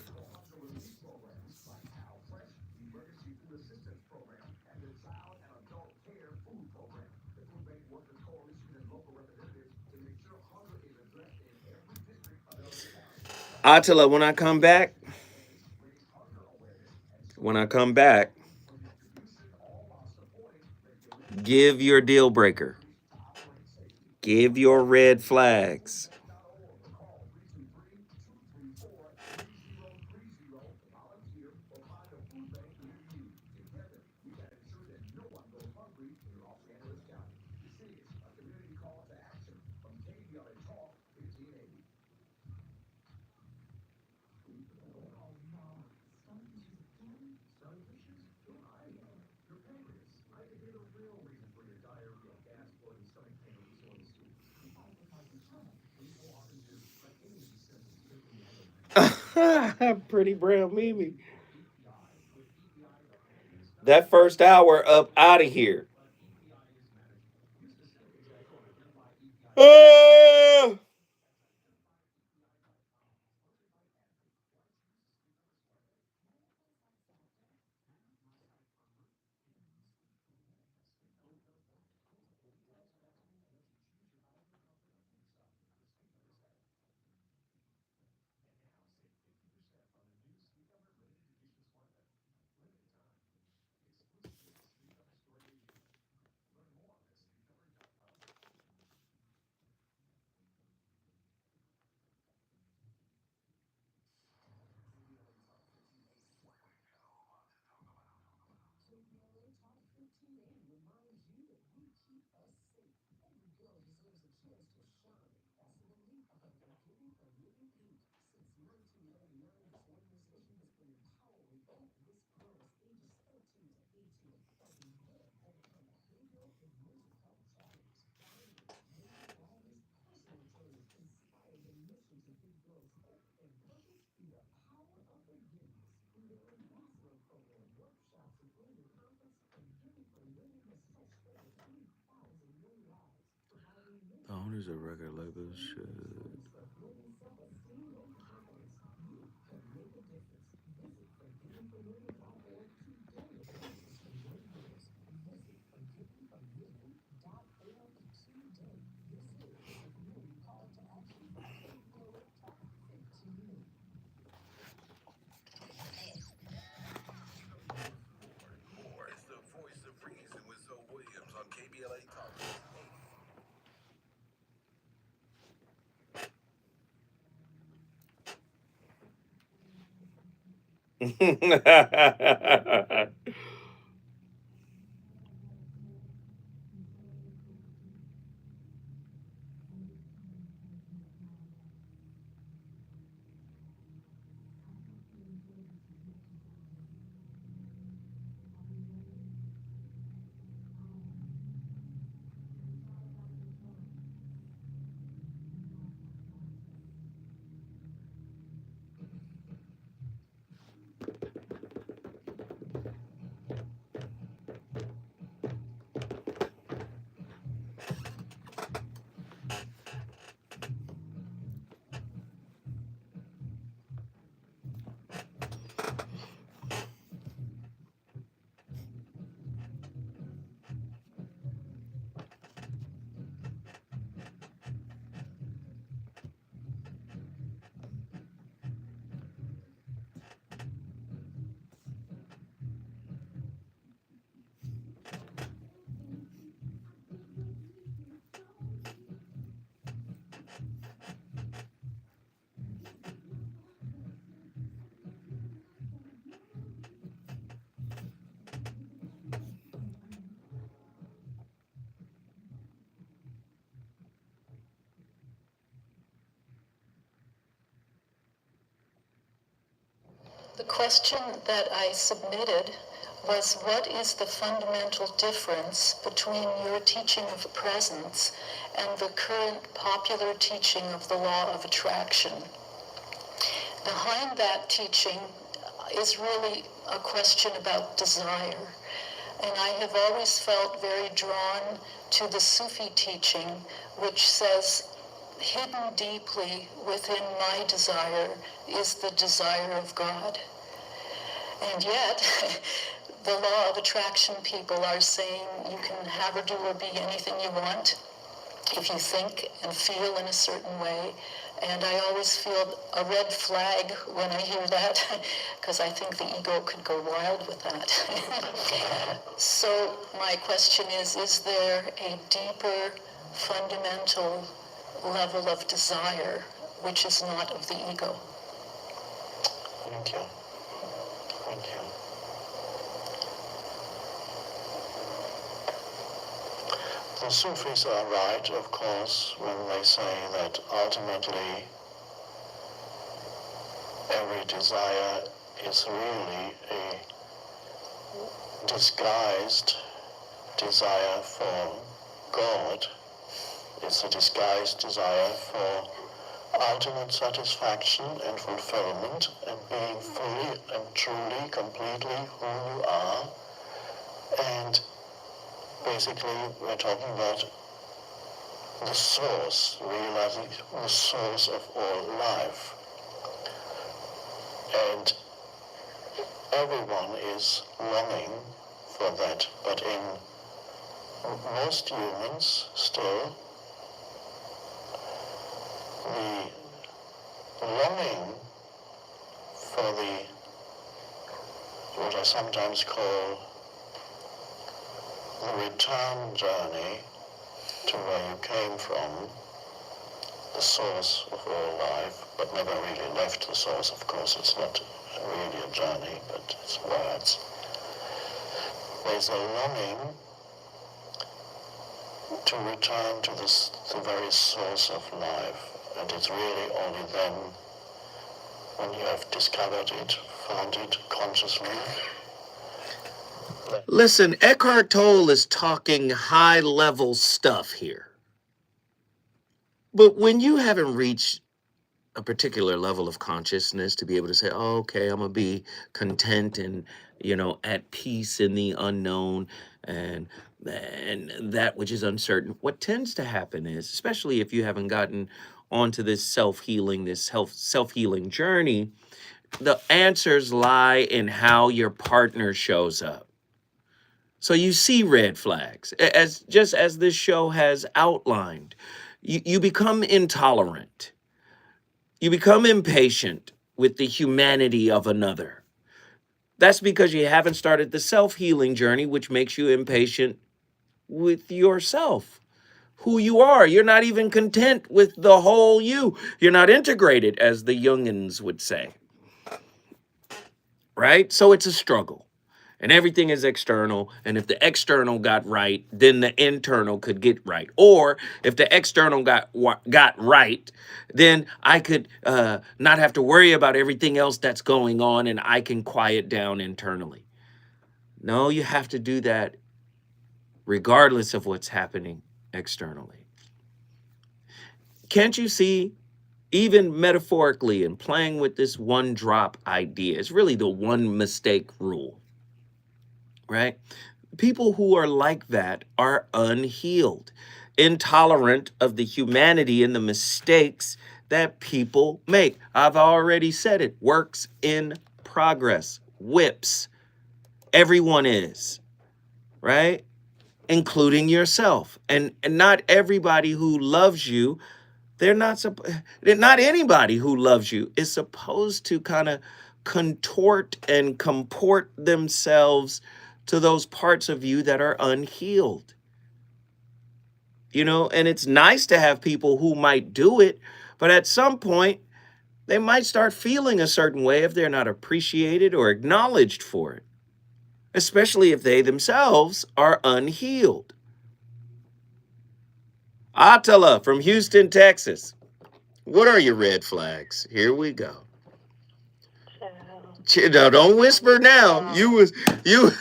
Speaker 1: Attila, when I come back, give your deal breaker. Give your red flags. Pretty brown Mimi. That first hour up out of here. The owners of record labels should.
Speaker 2: It's the voice of reason with Zoe Williams on KBLA Talk.
Speaker 3: The question that I submitted was, what is the fundamental difference between your teaching of presence and the current popular teaching of the law of attraction? Behind that teaching is really a question about desire. And I have always felt very drawn to the Sufi teaching, which says, hidden deeply within my desire is the desire of God. And yet, the law of attraction people are saying you can have or do or be anything you want if you think and feel in a certain way. And I always feel a red flag when I hear that, because I think the ego could go wild with that. So my question is there a deeper, fundamental level of desire which is not of the ego?
Speaker 6: Thank you. Thank you. The Sufis are right, of course, when they say that ultimately every desire is really a disguised desire for God. It's a disguised desire for ultimate satisfaction and fulfillment and being fully and truly, completely who you are. And basically, we're talking about the source, realizing the source of all life. And everyone is longing for that, but in most humans still, the longing for what I sometimes call the return journey to where you came from, the source of all life, but never really left the source. Of course, it's not really a journey, but it's words. There's a longing to return to the very source of life, and it's really only then, when you have discovered it, found it consciously.
Speaker 1: Listen, Eckhart Tolle is talking high-level stuff here. But when you haven't reached a particular level of consciousness to be able to say, oh, okay, I'm going to be content and, at peace in the unknown and that which is uncertain, what tends to happen is, especially if you haven't gotten onto this self-healing journey, the answers lie in how your partner shows up. So you see red flags, as this show has outlined. You become intolerant. You become impatient with the humanity of another. That's because you haven't started the self-healing journey, which makes you impatient with yourself, who you are. You're not even content with the whole you. You're not integrated, as the Jungians would say. Right? So it's a struggle. And everything is external. And if the external got right, then the internal could get right. Or if the external got right, then I could not have to worry about everything else that's going on, and I can quiet down internally. No, you have to do that regardless of what's happening externally. Can't you see, even metaphorically, and playing with this one drop idea, it's really the one mistake rule. Right? People who are like that are unhealed, intolerant of the humanity and the mistakes that people make. I've already said it. Works in progress. Whips. Everyone is. Right? Including yourself. And not everybody who loves you, not anybody who loves you is supposed to kind of contort and comport themselves to those parts of you that are unhealed. And it's nice to have people who might do it, but at some point, they might start feeling a certain way if they're not appreciated or acknowledged for it, especially if they themselves are unhealed. Attila from Houston, Texas. What are your red flags? Here we go. No, don't whisper now. You.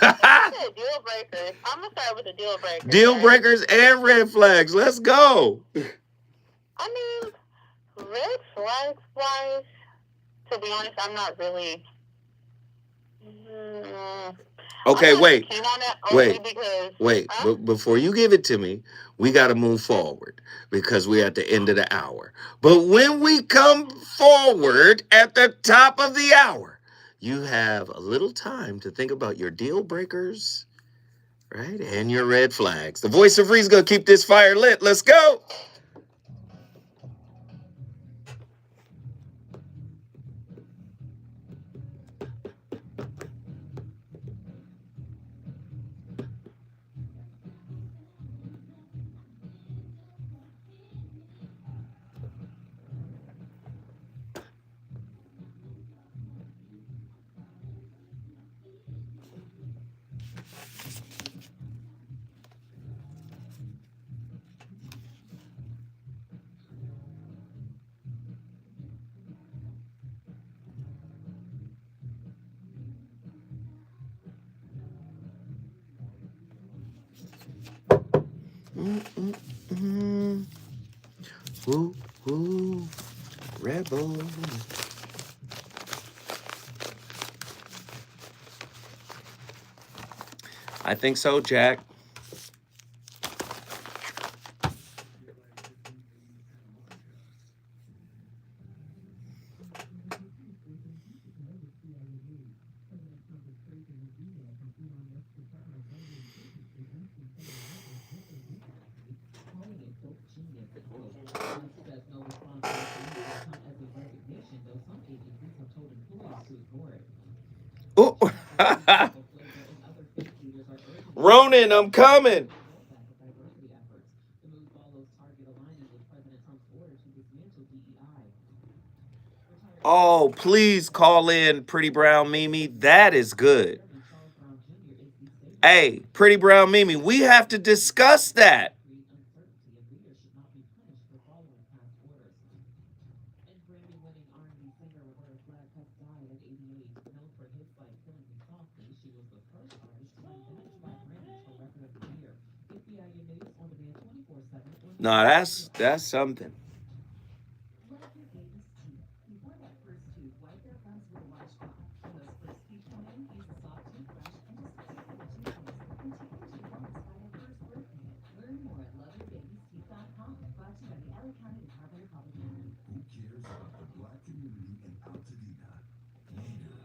Speaker 3: I said deal breakers. I'm gonna start with the deal breakers.
Speaker 1: Deal
Speaker 3: right?
Speaker 1: breakers and red flags. Let's go.
Speaker 3: I mean, red flags wise, to be honest, I'm not really.
Speaker 1: Okay,
Speaker 3: I'm not
Speaker 1: wait.
Speaker 3: keen on it only
Speaker 1: Wait.
Speaker 3: because.
Speaker 1: Wait,
Speaker 3: Huh?
Speaker 1: but before you give it to me, we got to move forward because we're at the end of the hour. But when we come forward at the top of the hour, you have a little time to think about your deal breakers, right? And your red flags. The voice of reason going to keep this fire lit. Let's go. Woo, woo, rebel. I think so, Jack. Oh. Ronin, I'm coming. Oh, please call in Pretty Brown Mimi. That is good. Hey, Pretty Brown Mimi, we have to discuss that. No, that's something.
Speaker 2: Who cares about the black community in Altadena? Later,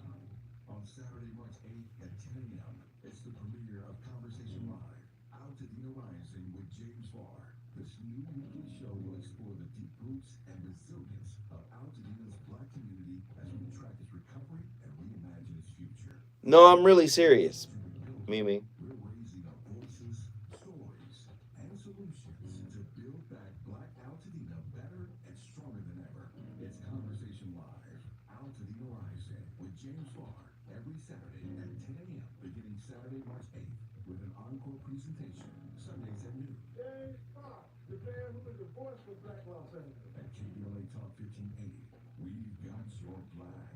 Speaker 2: on Saturday, March 8th at 10 a.m., it's the premiere of Conversation Live, Altadena Rising with James Farr. This new weekly show will explore the deep roots and resilience of Altadena's black community as we track its recovery and reimagine its future.
Speaker 1: No, I'm really serious,
Speaker 2: To rebuild,
Speaker 1: Mimi.
Speaker 2: we're raising up voices, stories, and solutions to build back black Altadena better and stronger than ever. It's Conversation Live, Altadena Rising with James Farr, every Saturday at 10 a.m. beginning Saturday, March 8th, with an encore presentation Sundays at noon. James Farr, the man who is the voice for Black Los Angeles. At KBLA Talk 1580, we've got your black.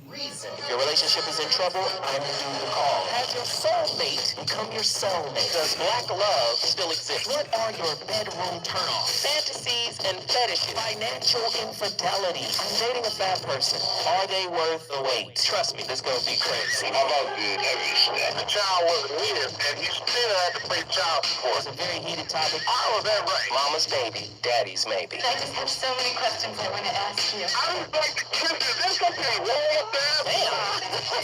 Speaker 5: Reason. If your relationship is in trouble, I'm the dude to call. Has your soulmate become your cellmate? Does black love still exist? What are your bedroom turnoffs? Fantasies and fetishes. Financial infidelity. I'm dating a fat person. Are they worth the wait? Trust me, this gonna be crazy.
Speaker 2: How about the heavy stuff? The child wasn't here, and he still had to play child support.
Speaker 5: It's a very heated topic.
Speaker 2: How is that right?
Speaker 5: Mama's baby, daddy's maybe.
Speaker 7: I just have so many questions I want to ask you.
Speaker 2: I was like, is this something wrong with that?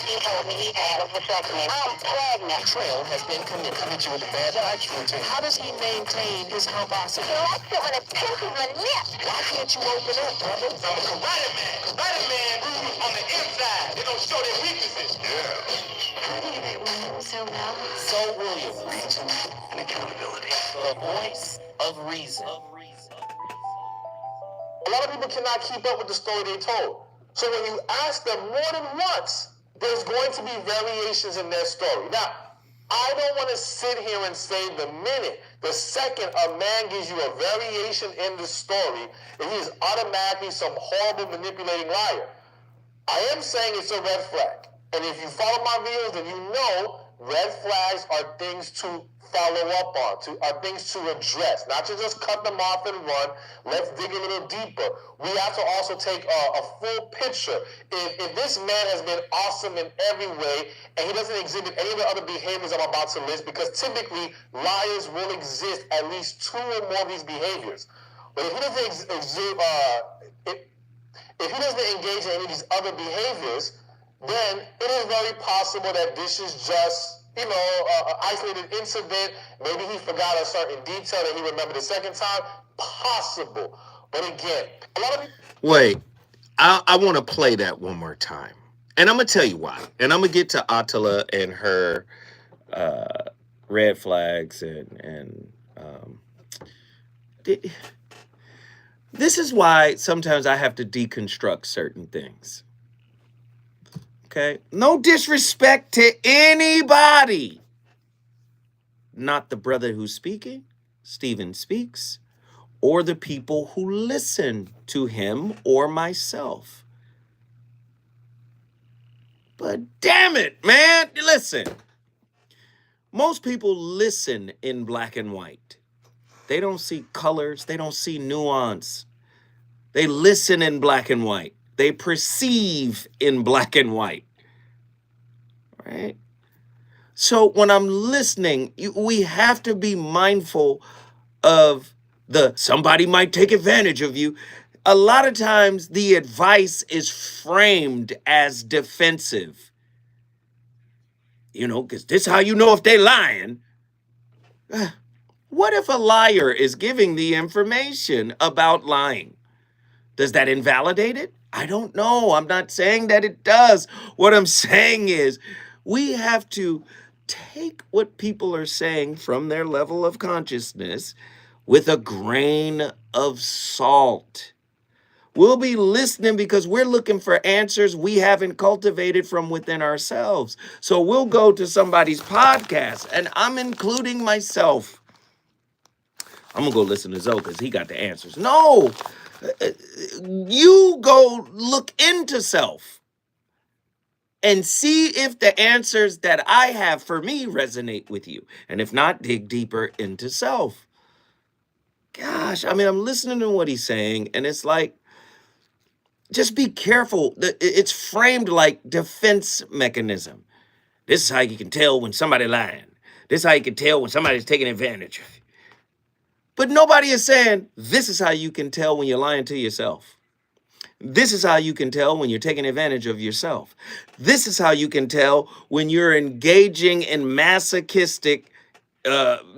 Speaker 3: He told me he had a vasectomy. I'm pregnant.
Speaker 5: Betrayal has been committed. Hit you with a bad touch routine. How does he maintain his composite?
Speaker 3: He likes it when it's pinky the lip.
Speaker 5: Why can't you open up, brother?
Speaker 2: I'm a karate man. Karate man on the inside. They don't show their weaknesses. Yeah.
Speaker 7: How do you get women so well?
Speaker 5: So William, reason and accountability. The voice of reason.
Speaker 6: A lot of people cannot keep up with the story they told. So when you ask them more than once, there's going to be variations in their story. Now, I don't want to sit here and say the second a man gives you a variation in the story, that he is automatically some horrible manipulating liar. I am saying it's a red flag. And if you follow my videos, then you know red flags are things to follow up on, are things to address, not to just cut them off and run. Let's dig a little deeper. We have to also take a full picture. If this man has been awesome in every way, and he doesn't exhibit any of the other behaviors I'm about to list, because typically liars will exist at least 2 or more of these behaviors. But if he doesn't if he doesn't engage in any of these other behaviors, then it is very possible that this is just, an isolated incident. Maybe he forgot a certain detail that he remembered the second time. Possible. But again, a lot of people...
Speaker 1: Wait, I want to play that one more time. And I'm going to tell you why. And I'm going to get to Attila and her red flags and this is why sometimes I have to deconstruct certain things. Okay? No disrespect to anybody. Not the brother who's speaking, Stephen Speaks, or the people who listen to him or myself. But damn it, man. Listen. Most people listen in black and white. They don't see colors. They don't see nuance. They listen in black and white. They perceive in black and white. Right? So when I'm listening, we have to be mindful of somebody might take advantage of you. A lot of times the advice is framed as defensive. Because this is how you know if they're lying. What if a liar is giving the information about lying? Does that invalidate it? I don't know. I'm not saying that it does. What I'm saying is we have to take what people are saying from their level of consciousness with a grain of salt. We'll be listening because we're looking for answers we haven't cultivated from within ourselves. So we'll go to somebody's podcast, and I'm including myself. I'm going to go listen to Zoe because he got the answers. No, you go look into self and see if the answers that I have for me resonate with you. And if not, dig deeper into self. Gosh, I'm listening to what he's saying, and it's like, just be careful. It's framed like defense mechanism. This is how you can tell when somebody's lying. This is how you can tell when somebody's taking advantage of you. But nobody is saying, this is how you can tell when you're lying to yourself. This is how you can tell when you're taking advantage of yourself. This is how you can tell when you're engaging in masochistic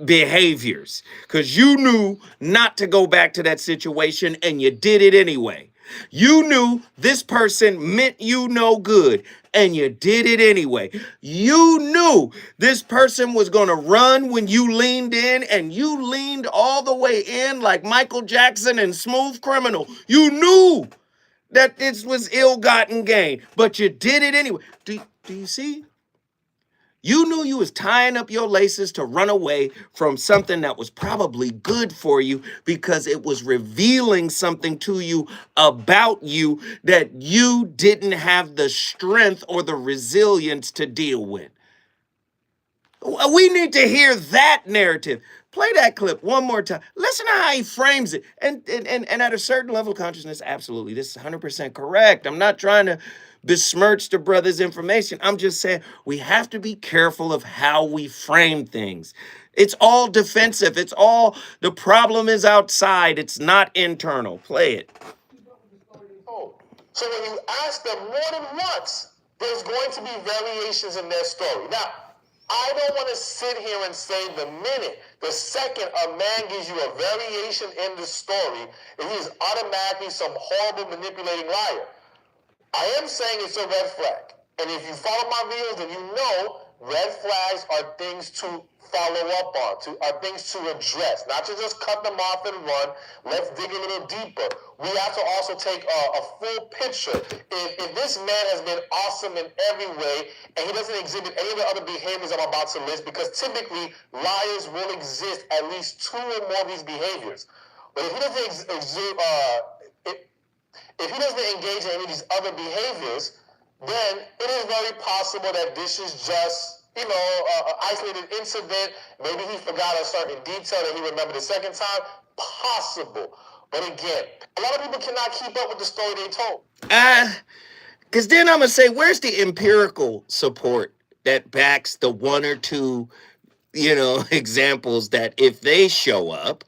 Speaker 1: behaviors. Because you knew not to go back to that situation and you did it anyway. You knew this person meant you no good and you did it anyway. You knew this person was going to run when you leaned in, and you leaned all the way in like Michael Jackson in Smooth Criminal. You knew that this was ill-gotten gain, but you did it anyway. Do you see? You knew you was tying up your laces to run away from something that was probably good for you because it was revealing something to you about you that you didn't have the strength or the resilience to deal with. We need to hear that narrative. Play that clip one more time. Listen to how he frames it. And at a certain level of consciousness, absolutely, this is 100% correct. I'm not trying to besmirch the brother's information. I'm just saying we have to be careful of how we frame things. It's all defensive. It's all, the problem is outside. It's not internal. Play it.
Speaker 6: So when you ask them more than once, there's going to be variations in their story. Now, I don't want to sit here and say the second a man gives you a variation in the story, that he is automatically some horrible manipulating liar. I am saying it's a red flag. And if you follow my videos, then you know red flags are things to follow up on, are things to address, not to just cut them off and run. Let's dig a little deeper. We have to also take a full picture. If this man has been awesome in every way, and he doesn't exhibit any of the other behaviors I'm about to list, because typically liars will exist at least 2 or more of these behaviors. But if he doesn't if he doesn't engage in any of these other behaviors, then it is very possible that this is just, an isolated incident. Maybe he forgot a certain detail that he remembered the second time. Possible. But again, a lot of people cannot keep up with the story they told.
Speaker 1: Because then I'm going to say, where's the empirical support that backs the 1 or 2, examples that if they show up,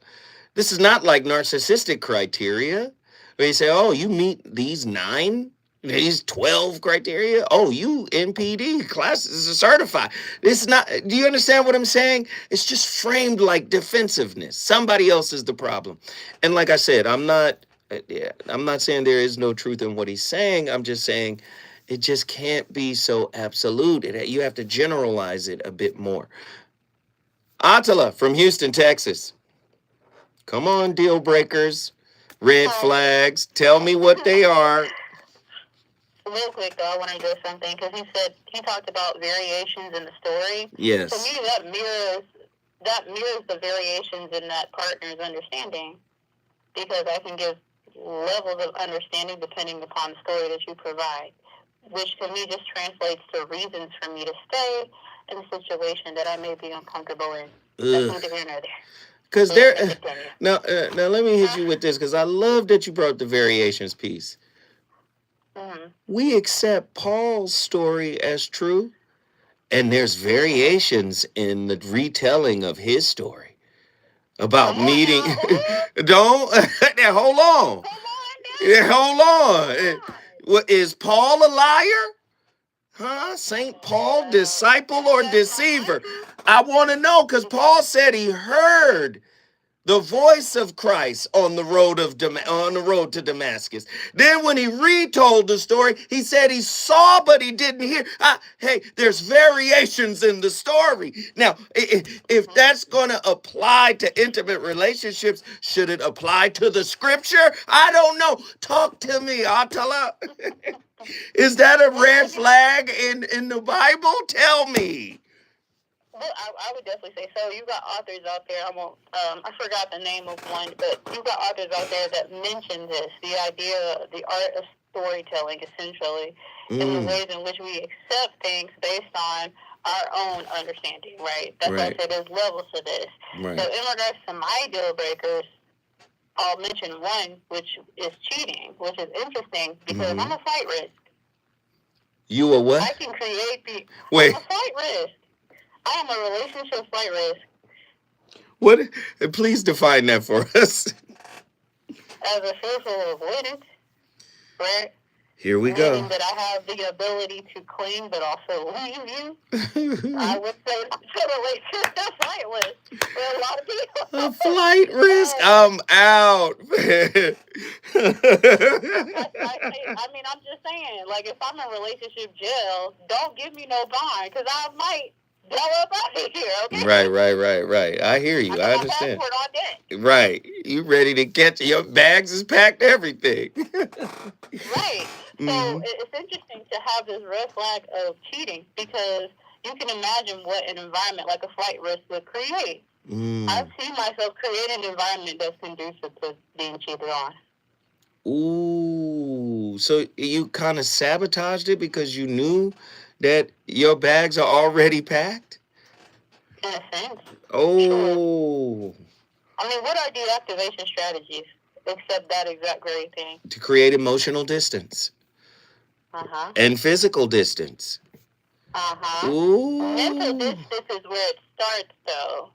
Speaker 1: this is not like narcissistic criteria where you say, oh, you meet these 9, these 12 criteria. Oh, you NPD classes are certified. It's not, do you understand what I'm saying? It's just framed like defensiveness. Somebody else is the problem. And like I said, I'm not saying there is no truth in what he's saying. I'm just saying it just can't be so absolute. You have to generalize it a bit more. Attila from Houston, Texas. Come on, deal breakers, red flags. Tell me what they are.
Speaker 7: Real quick, though, I want to do something because he talked about variations in the story.
Speaker 1: Yes.
Speaker 7: To me, that mirrors the variations in that partner's understanding, because I can give levels of understanding depending upon the story that you provide, which to me just translates to reasons for me to stay in a situation that I may be uncomfortable in. That's neither here nor there.
Speaker 1: Because now let me hit you with this, because I love that you brought up the variations piece.
Speaker 7: Mm-hmm.
Speaker 1: We accept Paul's story as true, and there's variations in the retelling of his story about meeting. Don't hold on. Hold on. What is Paul a liar? Huh? Saint Paul, disciple or deceiver? I want to know, because Paul said he heard the voice of Christ on the road to Damascus. Then when he retold the story, he said he saw, but he didn't hear. Hey, there's variations in the story. Now, if that's going to apply to intimate relationships, should it apply to the scripture? I don't know. Talk to me, Attila. Is that a red flag in the Bible? Tell me.
Speaker 7: Well, I would definitely say so. You got authors out there. I forgot the name of one, but you got authors out there that mention this, the idea, the art of storytelling, essentially, in the ways in which we accept things based on our own understanding, right? That's why I say there's levels to this.
Speaker 1: Right.
Speaker 7: So in regards to my deal breakers, I'll mention one, which is cheating, which is interesting because I'm a flight risk.
Speaker 1: You a what?
Speaker 7: I can create
Speaker 1: Wait.
Speaker 7: I'm a flight risk. I am a relationship flight risk.
Speaker 1: What? Please define that for us.
Speaker 7: As a fearful avoidance, right?
Speaker 1: Here we go.
Speaker 7: Meaning that I have the ability to cling but also leave you. I would say that's a relationship flight risk for a lot of people.
Speaker 1: A flight risk? I'm out.
Speaker 7: I mean, I'm just saying, like, if I'm in relationship jail, don't give me no bond, because I might blow up out of here, okay?
Speaker 1: Right. I hear you. I understand.
Speaker 7: Passport on deck.
Speaker 1: Right. You ready to catch your bags is packed, everything.
Speaker 7: Right. So it's interesting to have this red flag of cheating, because you can imagine what an environment like a flight risk would create. I've seen myself create an environment that's conducive to being cheated on.
Speaker 1: Ooh. So you kind of sabotaged it because you knew that your bags are already packed?
Speaker 7: In a sense.
Speaker 1: Oh.
Speaker 7: Sure. I mean, what are deactivation strategies except that exact very thing?
Speaker 1: To create emotional distance. And physical distance. Ooh.
Speaker 7: Mental distance is where it starts, though.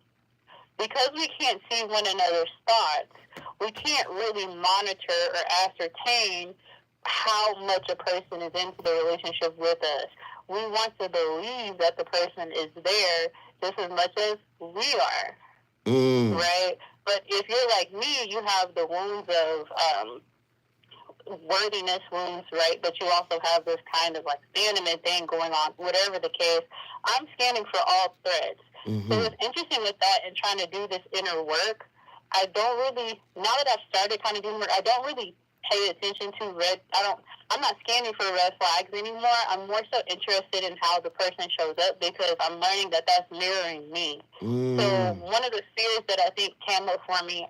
Speaker 7: Because we can't see one another's thoughts, we can't really monitor or ascertain how much a person is into the relationship with us. We want to believe that the person is there just as much as we are, right? But if you're like me, you have the wounds of
Speaker 3: worthiness wounds, right? But you also have this kind of like abandonment thing going on, whatever the case. I'm scanning for all threads. So what's interesting with that and trying to do this inner work, I don't really, now that I've started kind of doing work, I don't really pay attention to I'm not scanning for red flags anymore. I'm more so interested in how the person shows up because I'm learning that that's mirroring me. So one of the fears that I think came up for me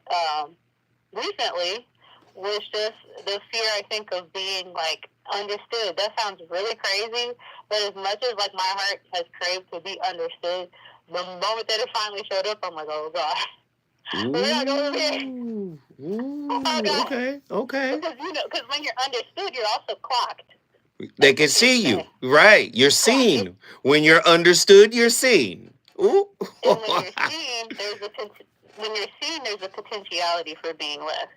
Speaker 3: recently was just the fear, I think, of being like understood. That sounds really crazy, but as much as like my heart has craved to be understood, the moment that it finally showed up, I'm like, oh God. We're not going here. Oh God.
Speaker 1: Okay.
Speaker 3: Because when you're understood, you're also clocked.
Speaker 1: They can see you, right? You're seen. When you're understood, you're seen. Ooh.
Speaker 3: And when you're seen, there's a potentiality for being left.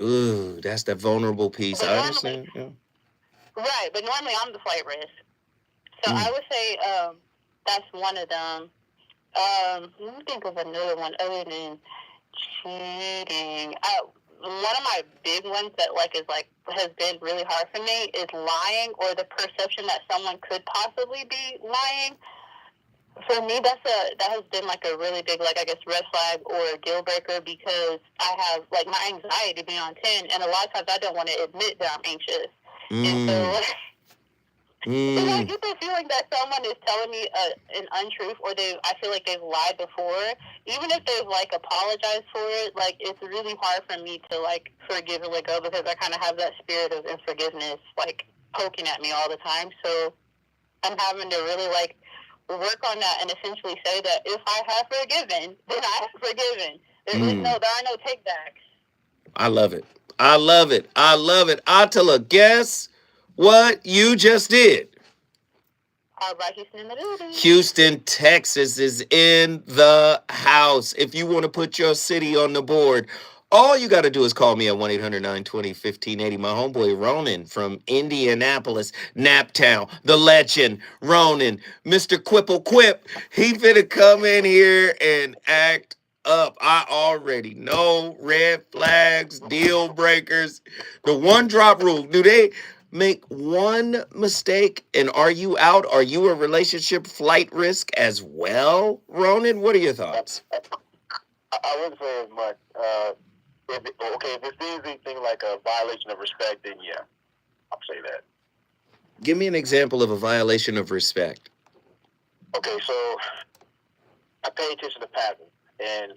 Speaker 1: Ooh, that's the vulnerable piece. I understand. Yeah.
Speaker 3: Right, but normally I'm the flight risk. So I would say that's one of them. Let me think of another one other than cheating. One of my big ones that has been really hard for me is lying, or the perception that someone could possibly be lying. For me, that has been like a really big, like, I guess, red flag or deal breaker, because I have like my anxiety being on 10, and a lot of times I don't want to admit that I'm anxious. And so I get the feeling that someone is telling me an untruth, or I feel like they've lied before, even if they've like apologized for it. Like, it's really hard for me to like forgive and let go, because I kind of have that spirit of unforgiveness like poking at me all the time. So I'm having to really like work on that and essentially say that if I have forgiven, then I have forgiven. There are no takebacks.
Speaker 1: I love it. Attila, guess what you just did?
Speaker 3: All right, Houston in the building.
Speaker 1: Houston, Texas is in the house. If you want to put your city on the board, all you got to do is call me at 1-800-920-1580. My homeboy Ronin from Indianapolis, Naptown, the legend, Ronin, Mr. Quipple Quip. He finna come in here and act up. I already know red flags, deal breakers, the one drop rule. Do they make one mistake and are you out? Are you a relationship flight risk as well, Ronin? What are your thoughts?
Speaker 6: I wouldn't say as much. If it seems anything like a violation of respect, then yeah, I'll say that.
Speaker 1: Give me an example of a violation of respect.
Speaker 6: Okay, so I pay attention to patterns, and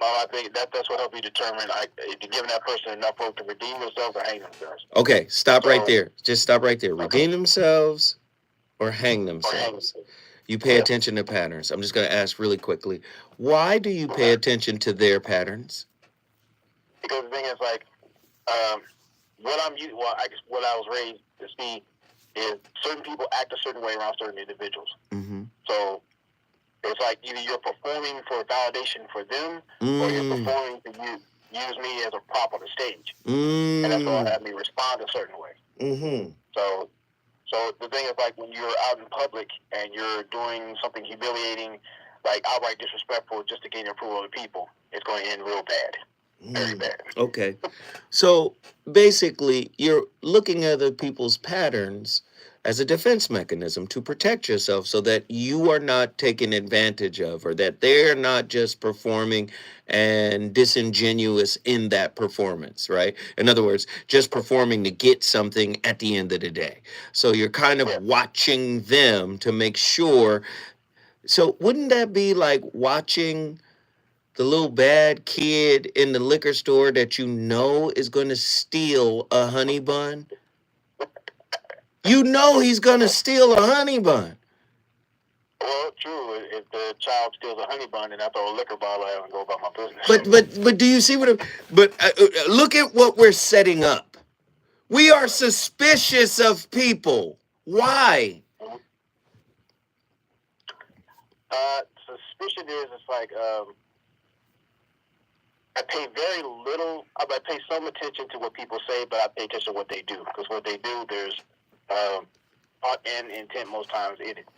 Speaker 6: I think that's what helps you determine if you're giving that person enough hope to redeem themselves or hang themselves.
Speaker 1: Okay, stop right there. Just stop right there. Redeem themselves or hang themselves. You pay attention to patterns. I'm just going to ask really quickly. Why do you pay attention to their patterns?
Speaker 6: Because the thing is, like, what I was raised to see is certain people act a certain way around certain individuals. So it's like either you're performing for validation for them, or you're performing to use me as a prop on the stage. And that's going to have me respond a certain way. So the thing is, like, when you're out in public and you're doing something humiliating, like outright disrespectful, just to gain the approval of the people, it's going to end real bad. Very bad.
Speaker 1: Okay. So basically, you're looking at other people's patterns as a defense mechanism to protect yourself so that you are not taken advantage of, or that they're not just performing and disingenuous in that performance, right? In other words, just performing to get something at the end of the day. So you're kind of watching them to make sure. So wouldn't that be like watching the little bad kid in the liquor store that you know is going to steal a honey bun? You know he's going to steal a honey bun.
Speaker 6: Well, true. If the child steals a honey bun and I throw a liquor bottle out and go about my business.
Speaker 1: But do you see what? Look at what we're setting up. We are suspicious of people. Why?
Speaker 6: Suspicion is, it's like, I pay very little. I pay some attention to what people say, but I pay attention to what they do, because what they do, there's thought and intent most times in it.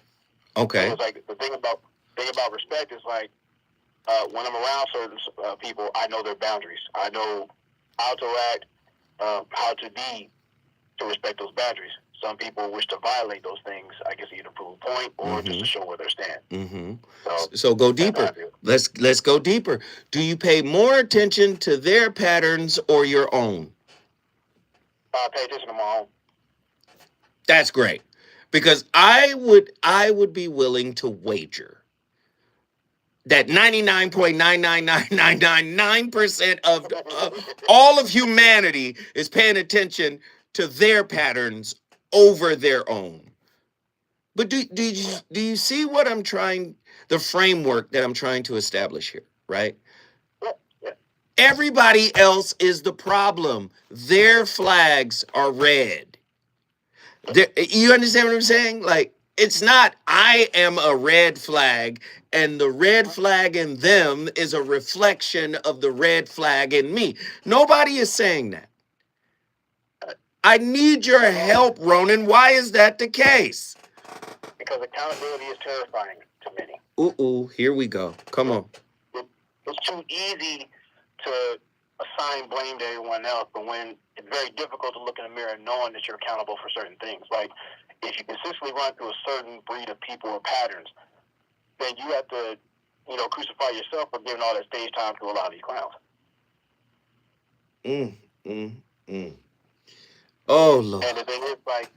Speaker 1: Okay.
Speaker 6: So it's like the thing about respect is like when I'm around certain people, I know their boundaries. I know how to act, how to be
Speaker 8: to respect those boundaries. Some people wish to violate those things, I guess, either to prove a point or just to show where they stand.
Speaker 1: So go deeper. Let's go deeper. Do you pay more attention to their patterns or your own?
Speaker 8: Pay attention to my own.
Speaker 1: That's great. Because I would be willing to wager that 99.99999% of all of humanity is paying attention to their patterns over their own. But do you see what I'm trying, the framework that I'm trying to establish here, right?
Speaker 8: Yeah.
Speaker 1: Everybody else is the problem. Their flags are red. You understand what I'm saying? Like, it's not I am a red flag and the red flag in them is a reflection of the red flag in me. Nobody is saying that. I need your help, Ronin. Why is that the case?
Speaker 8: Because accountability is terrifying to many.
Speaker 1: Ooh, here we go. Come on.
Speaker 8: It's too easy to assign blame to everyone else, but when it's very difficult to look in the mirror knowing that you're accountable for certain things. Like, if you consistently run through a certain breed of people or patterns, then you have to, crucify yourself for giving all that stage time to a lot of these clowns.
Speaker 1: Oh, Lord.
Speaker 8: And the thing is, like,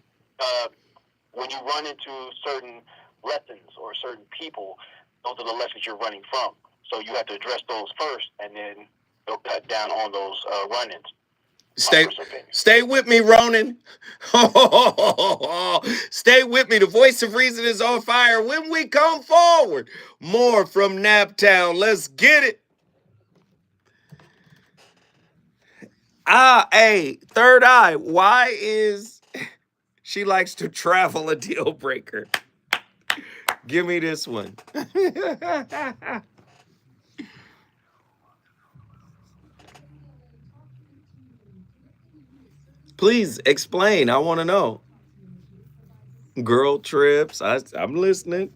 Speaker 8: when you run into certain lessons or certain people, those are the lessons you're running from. So you have to address those first, and then they'll cut down on those run-ins.
Speaker 1: Stay with me, Ronin. Stay with me. The voice of reason is on fire. When we come forward, more from Naptown. Let's get it. Hey, third eye. Why is she likes to travel a deal breaker? Give me this one. Please explain. I want to know. Girl trips. I'm listening.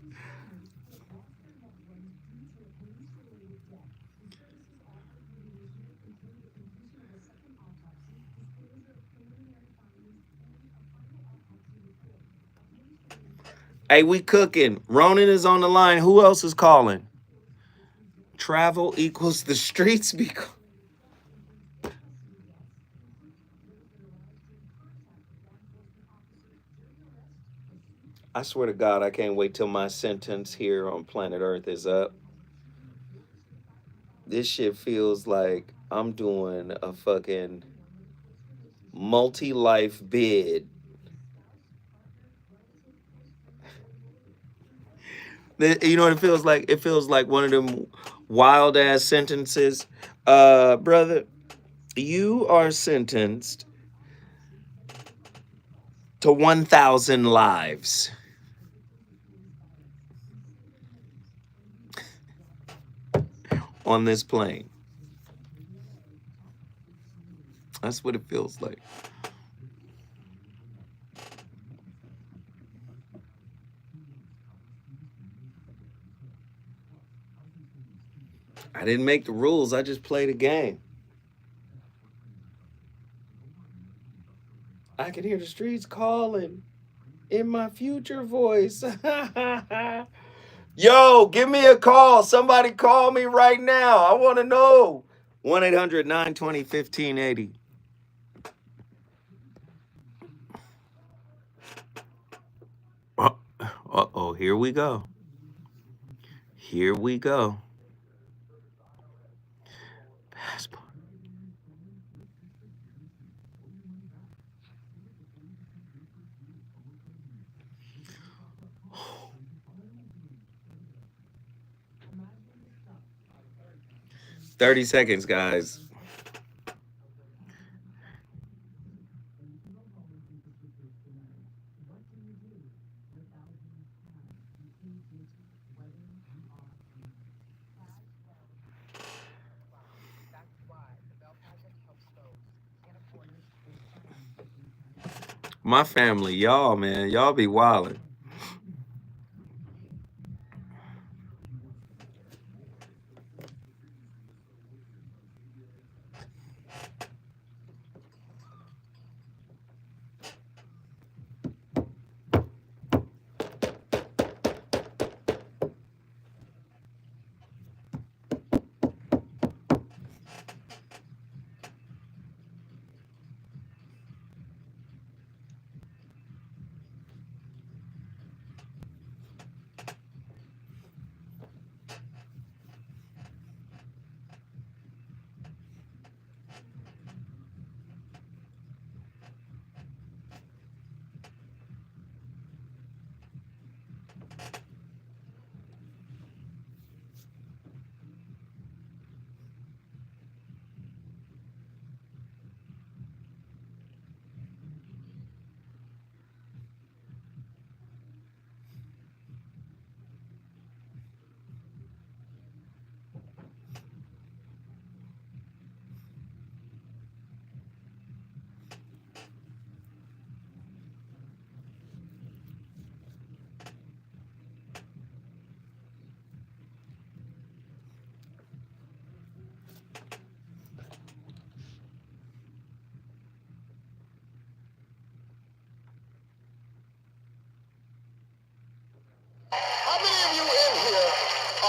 Speaker 1: Hey, we cooking. Ronin is on the line. Who else is calling? Travel equals the streets become. I swear to God, I can't wait till my sentence here on planet Earth is up. This shit feels like I'm doing a fucking multi-life bid. You know what it feels like? It feels like one of them wild ass sentences. Brother, you are sentenced to 1,000 lives. On this plane. That's what it feels like. I didn't make the rules. I just played a game. I can hear the streets calling in my future voice. Yo, give me a call. Somebody call me right now. I want to know. 1-800-920-1580. Uh-oh, here we go. Here we go. Passport. $30 seconds, guys. My family, y'all, man, y'all be wildin'.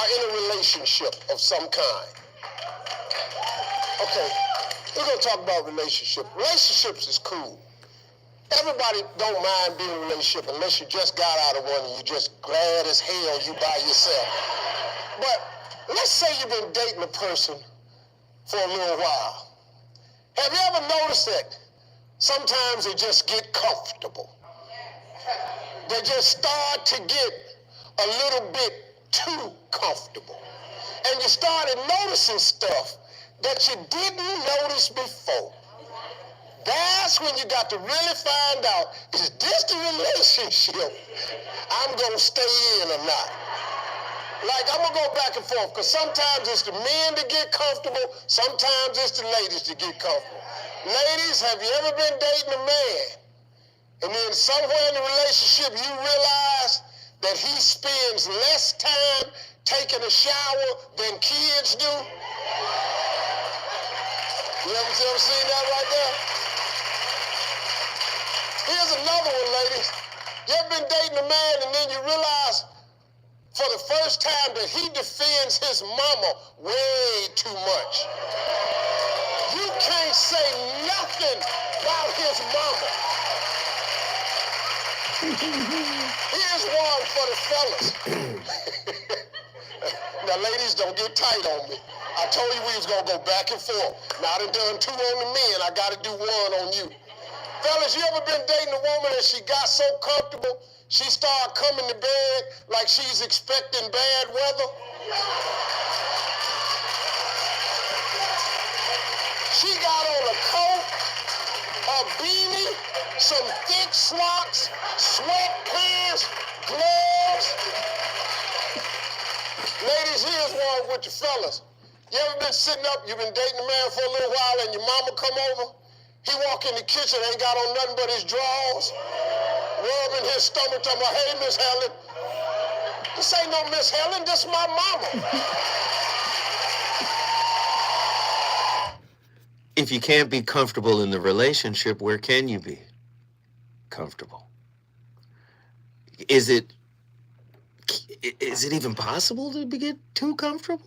Speaker 9: are in a relationship of some kind. Okay, we're gonna talk about relationships. Relationships is cool. Everybody don't mind being in a relationship unless you just got out of one and you're just glad as hell you by yourself. But let's say you've been dating a person for a little while. Have you ever noticed that sometimes they just get comfortable? They just start to get a little bit too comfortable. And you started noticing stuff that you didn't notice before. That's when you got to really find out, is this the relationship I'm going to stay in or not? Like, I'm going to go back and forth, because sometimes it's the men that get comfortable, sometimes it's the ladies that get comfortable. Ladies, have you ever been dating a man, and then somewhere in the relationship you realize that he spends less time taking a shower than kids do? You ever seen that right there? Here's another one, ladies. You ever been dating a man and then you realize for the first time that he defends his mama way too much? You can't say nothing about his mama. Here's one for the fellas. Now, ladies, don't get tight on me. I told you we was going to go back and forth. Now, I done 2 on the men. I got to do 1 on you. Fellas, you ever been dating a woman and she got so comfortable, she started coming to bed like she's expecting bad weather? She got on a coat, a beanie, some thick socks, sweatpants, gloves. Ladies, here's one with the fellas. You ever been sitting up, you've been dating a man for a little while and your mama come over? He walk in the kitchen, ain't got on nothing but his drawers, rubbing his stomach, talking about, hey, Miss Helen. This ain't no Miss Helen, this my mama.
Speaker 1: If you can't be comfortable in the relationship, where can you be comfortable? Is it even possible to get too comfortable?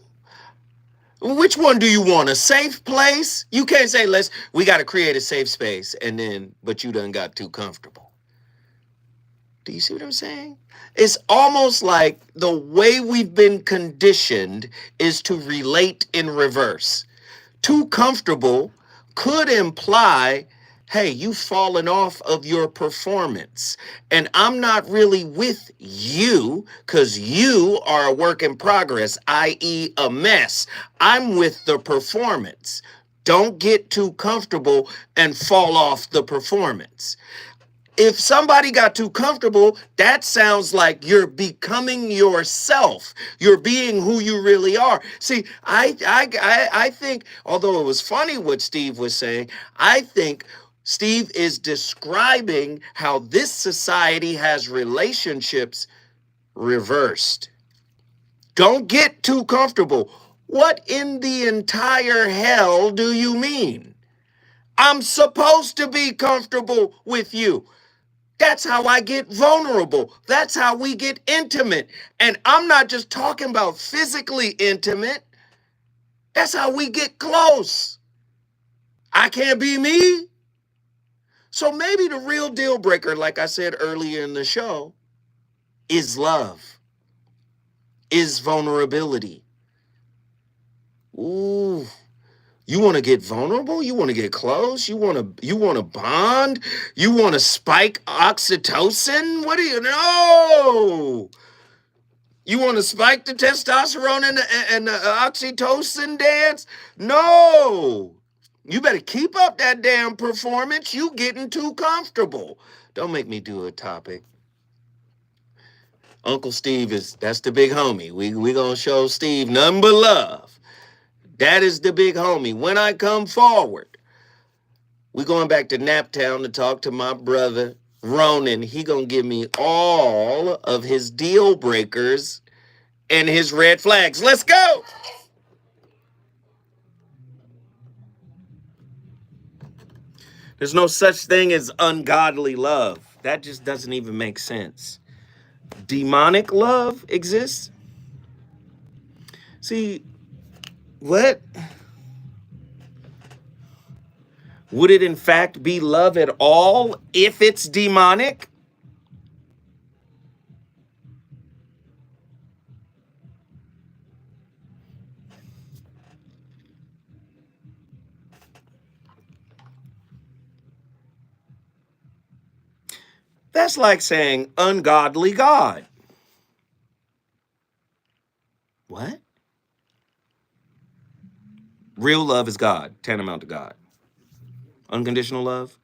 Speaker 1: Which one do you want? A safe place? You can't say, we got to create a safe space, but you done got too comfortable. Do you see what I'm saying? It's almost like the way we've been conditioned is to relate in reverse. Too comfortable could imply, hey, you've fallen off of your performance, and I'm not really with you because you are a work in progress, i.e. a mess. I'm with the performance. Don't get too comfortable and fall off the performance. If somebody got too comfortable, that sounds like you're becoming yourself. You're being who you really are. See, I think, although it was funny what Steve was saying, I think Steve is describing how this society has relationships reversed. Don't get too comfortable. What in the entire hell do you mean? I'm supposed to be comfortable with you. That's how I get vulnerable. That's how we get intimate. And I'm not just talking about physically intimate. That's how we get close. I can't be me. So maybe the real deal breaker, like I said earlier in the show, is love, is vulnerability. Ooh. You want to get vulnerable? You want to get close? You want to bond? You want to spike oxytocin? What do you know? You want to spike the testosterone and the oxytocin dance? No. You better keep up that damn performance. You getting too comfortable. Don't make me do a topic. Uncle Steve that's the big homie. We gonna show Steve nothing but love. That is the big homie. When I come forward, we're going back to Naptown to talk to my brother, Ronin. He going to give me all of his deal breakers and his red flags. Let's go. There's no such thing as ungodly love. That just doesn't even make sense. Demonic love exists. See, what? Would it in fact be love at all if it's demonic? That's like saying ungodly God. What? Real love is God, tantamount to God. Unconditional love,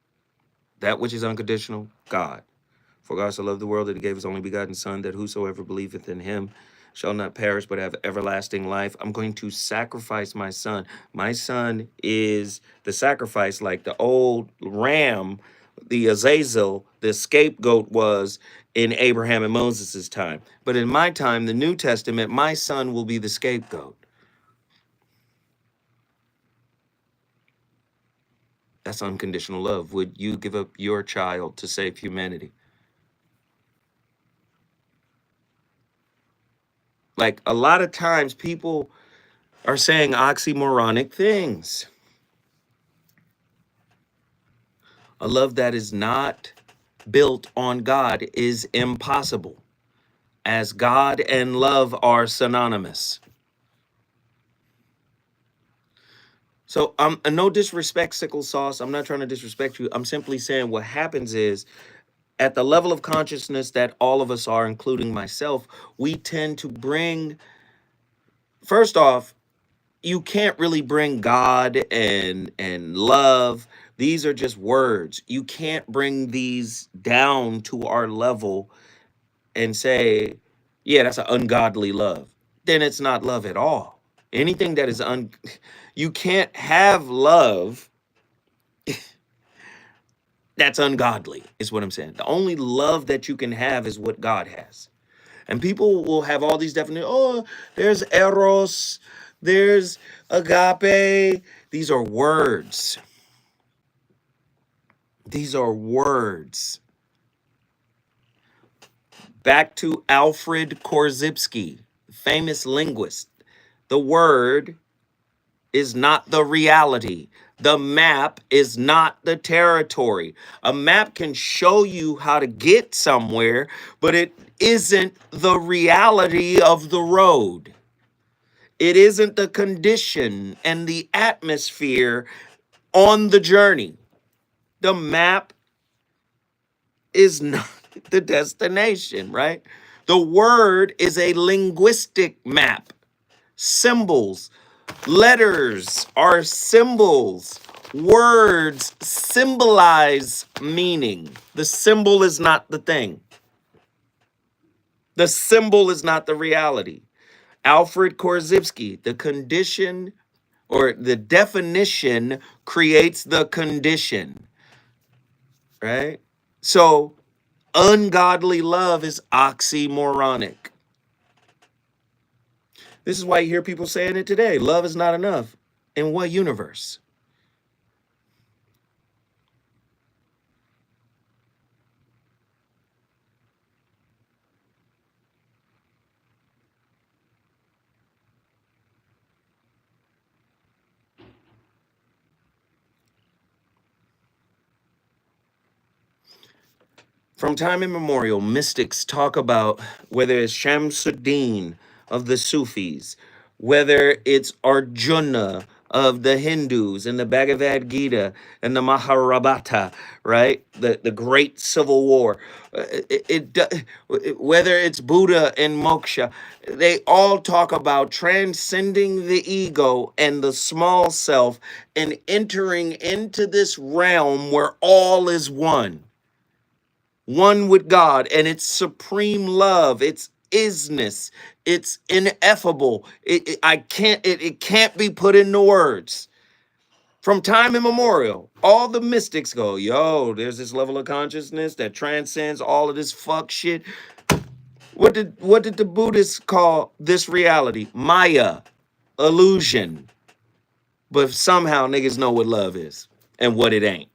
Speaker 1: that which is unconditional, God. For God so loved the world that he gave his only begotten Son, that whosoever believeth in him shall not perish but have everlasting life. I'm going to sacrifice my son. My son is the sacrifice, like the old ram, the Azazel, the scapegoat was in Abraham and Moses' time. But in my time, the New Testament, my son will be the scapegoat. That's unconditional love. Would you give up your child to save humanity? Like a lot of times people are saying oxymoronic things. A love that is not built on God is impossible, as God and love are synonymous. So no disrespect, Sickle Sauce. I'm not trying to disrespect you. I'm simply saying what happens is at the level of consciousness that all of us are, including myself, we tend to bring, first off, you can't really bring God and love. These are just words. You can't bring these down to our level and say, yeah, that's an ungodly love. Then it's not love at all. Anything that is you can't have love that's ungodly, is what I'm saying. The only love that you can have is what God has. And people will have all these definitions. Oh, there's eros, there's agape. These are words. These are words. Back to Alfred Korzybski, famous linguist. The word is not the reality. The map is not the territory. A map can show you how to get somewhere, but it isn't the reality of the road. It isn't the condition and the atmosphere on the journey. The map is not the destination, right? The word is a linguistic map. Symbols, letters are symbols. Words symbolize meaning. The symbol is not the thing. The symbol is not the reality. Alfred Korzybski, the condition or the definition creates the condition, right? So ungodly love is oxymoronic. This is why you hear people saying it today. Love is not enough. In what universe? From time immemorial, mystics talk about whether it's Shamsuddin of the Sufis, whether it's Arjuna of the Hindus and the Bhagavad Gita and the Mahabharata, right? The great civil war. Whether it's Buddha and moksha, they all talk about transcending the ego and the small self and entering into this realm where all is one with God, and it's supreme love, it's isness, it's ineffable. It can't be put into words. From time immemorial, all the mystics go, yo, there's this level of consciousness that transcends all of this fuck shit. What did the Buddhists call this reality? Maya, illusion. But somehow niggas know what love is and what it ain't.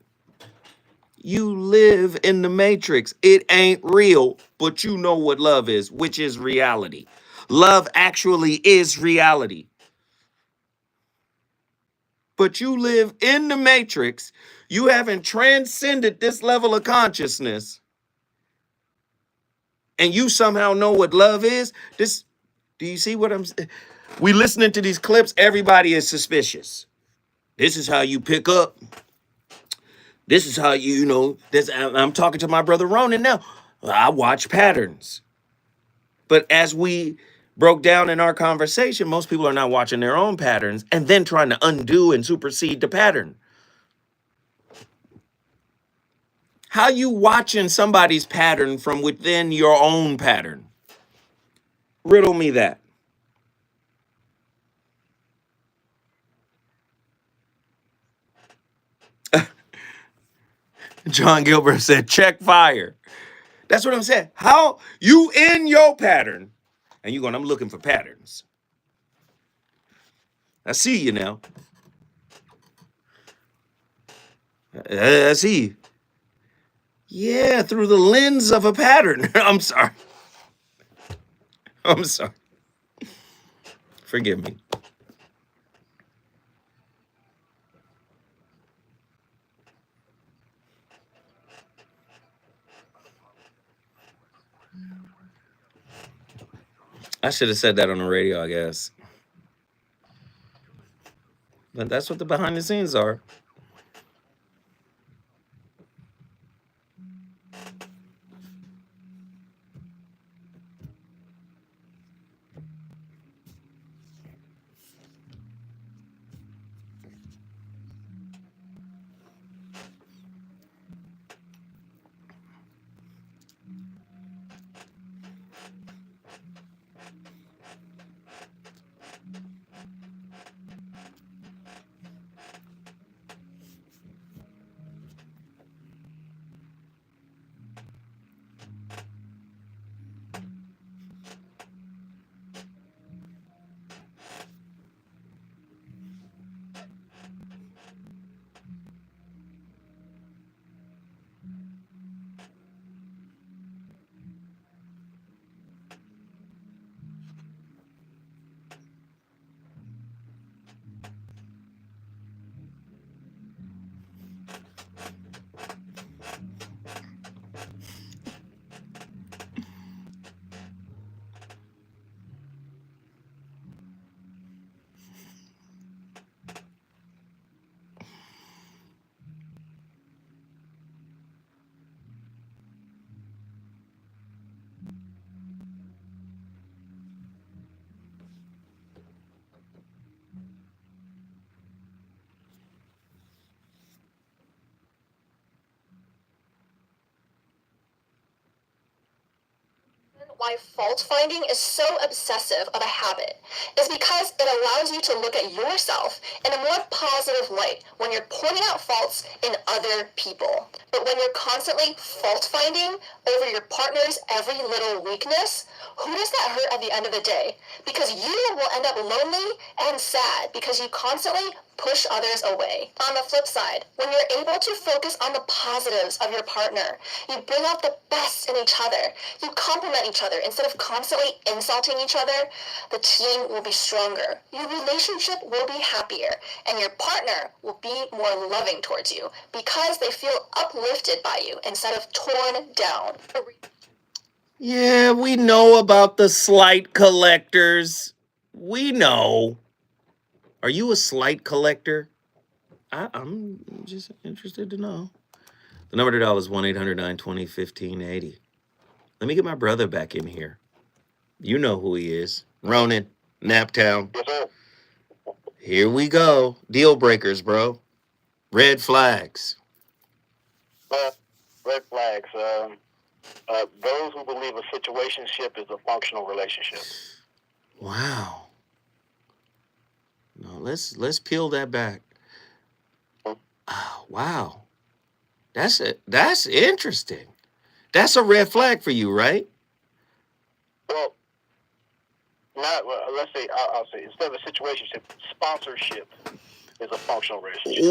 Speaker 1: You live in the matrix. It ain't real, but you know what love is, which is reality. Love actually is reality. But you live in the matrix. You haven't transcended this level of consciousness. And you somehow know what love is. This, do you see what I'm saying? We listening to these clips, everybody is suspicious. This is how you pick up. This is how you know, this, I'm talking to my brother Ronin now. I watch patterns. But as we broke down in our conversation, most people are not watching their own patterns and then trying to undo and supersede the pattern. How you watching somebody's pattern from within your own pattern? Riddle me that. John Gilbert said, check fire. That's what I'm saying. How you in your pattern and you going, I'm looking for patterns. I see you now. I see you. Yeah, through the lens of a pattern. I'm sorry. I'm sorry. Forgive me. I should have said that on the radio, I guess. But that's what the behind the scenes are.
Speaker 10: Why fault finding is so obsessive of a habit is because it allows you to look at yourself in a more positive light when you're pointing out faults in other people. But when you're constantly fault finding over your partner's every little weakness, who does that hurt at the end of the day? Because you will end up lonely and sad because you constantly push others away. On the flip side, when you're able to focus on the positives of your partner, you bring out the best in each other. You complement each other instead of constantly insulting each other. The team will be stronger. Your relationship will be happier, and your partner will be more loving towards you because they feel uplifted by you instead of torn down.
Speaker 1: Yeah, we know about the slight collectors. We know. Are you a slight collector? I'm just interested to know. The number to dial is 1-800-920-1580. Let me get my brother back in here. You know who he is. Ronin, Naptown.
Speaker 8: Yes, sir.
Speaker 1: Here we go. Deal breakers, bro. Red flags.
Speaker 8: Red flags. Those who believe a situationship is a functional relationship.
Speaker 1: Wow. No, let's peel that back. Oh, wow. That's it. That's interesting. That's a red flag for you, right?
Speaker 8: Well, let's say, I'll say, instead of a situationship, sponsorship is a functional relationship.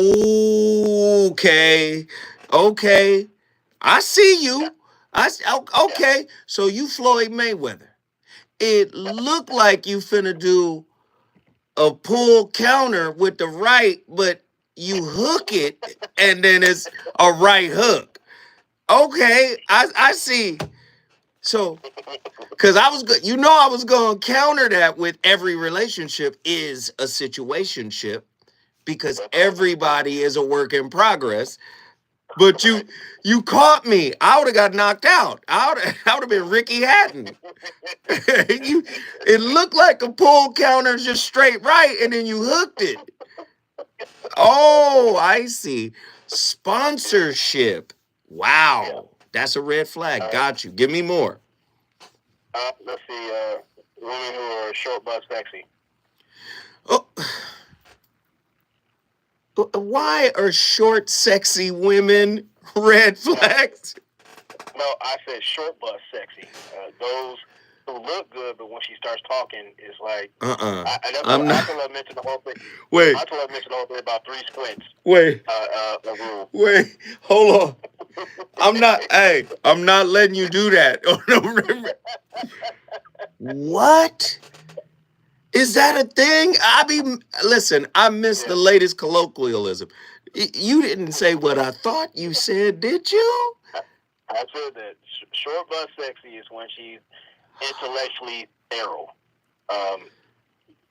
Speaker 1: Okay. I see you. Okay. So you Floyd Mayweather. it looked like you finna do a pull counter with the right, but you hook it and then it's a right hook. Okay, I see. So, because I was good, I was going to counter that with every relationship is a situationship because everybody is a work in progress. But you caught me. I would have got knocked out. I would have been Ricky Hatton. It looked like a pull counter just straight right, and then you hooked it. Oh, I see. Sponsorship. Wow. That's a red flag. Got you. Give me more.
Speaker 8: Let's see. Women who are short but sexy.
Speaker 1: Oh. Why are short, sexy women red flags?
Speaker 8: No, I said short but sexy. Those who look good, but when she starts talking, it's like
Speaker 1: I'm not.
Speaker 8: I told her I mentioned the whole thing.
Speaker 1: Wait.
Speaker 8: I told her I mentioned the whole thing about 3 squints.
Speaker 1: Wait. Wait. Hold on. I'm not letting you do that. What? Is that a thing? Listen, I missed the latest colloquialism. You didn't say what I thought you said, did you?
Speaker 8: I said that short but sexy is when she's intellectually thorough.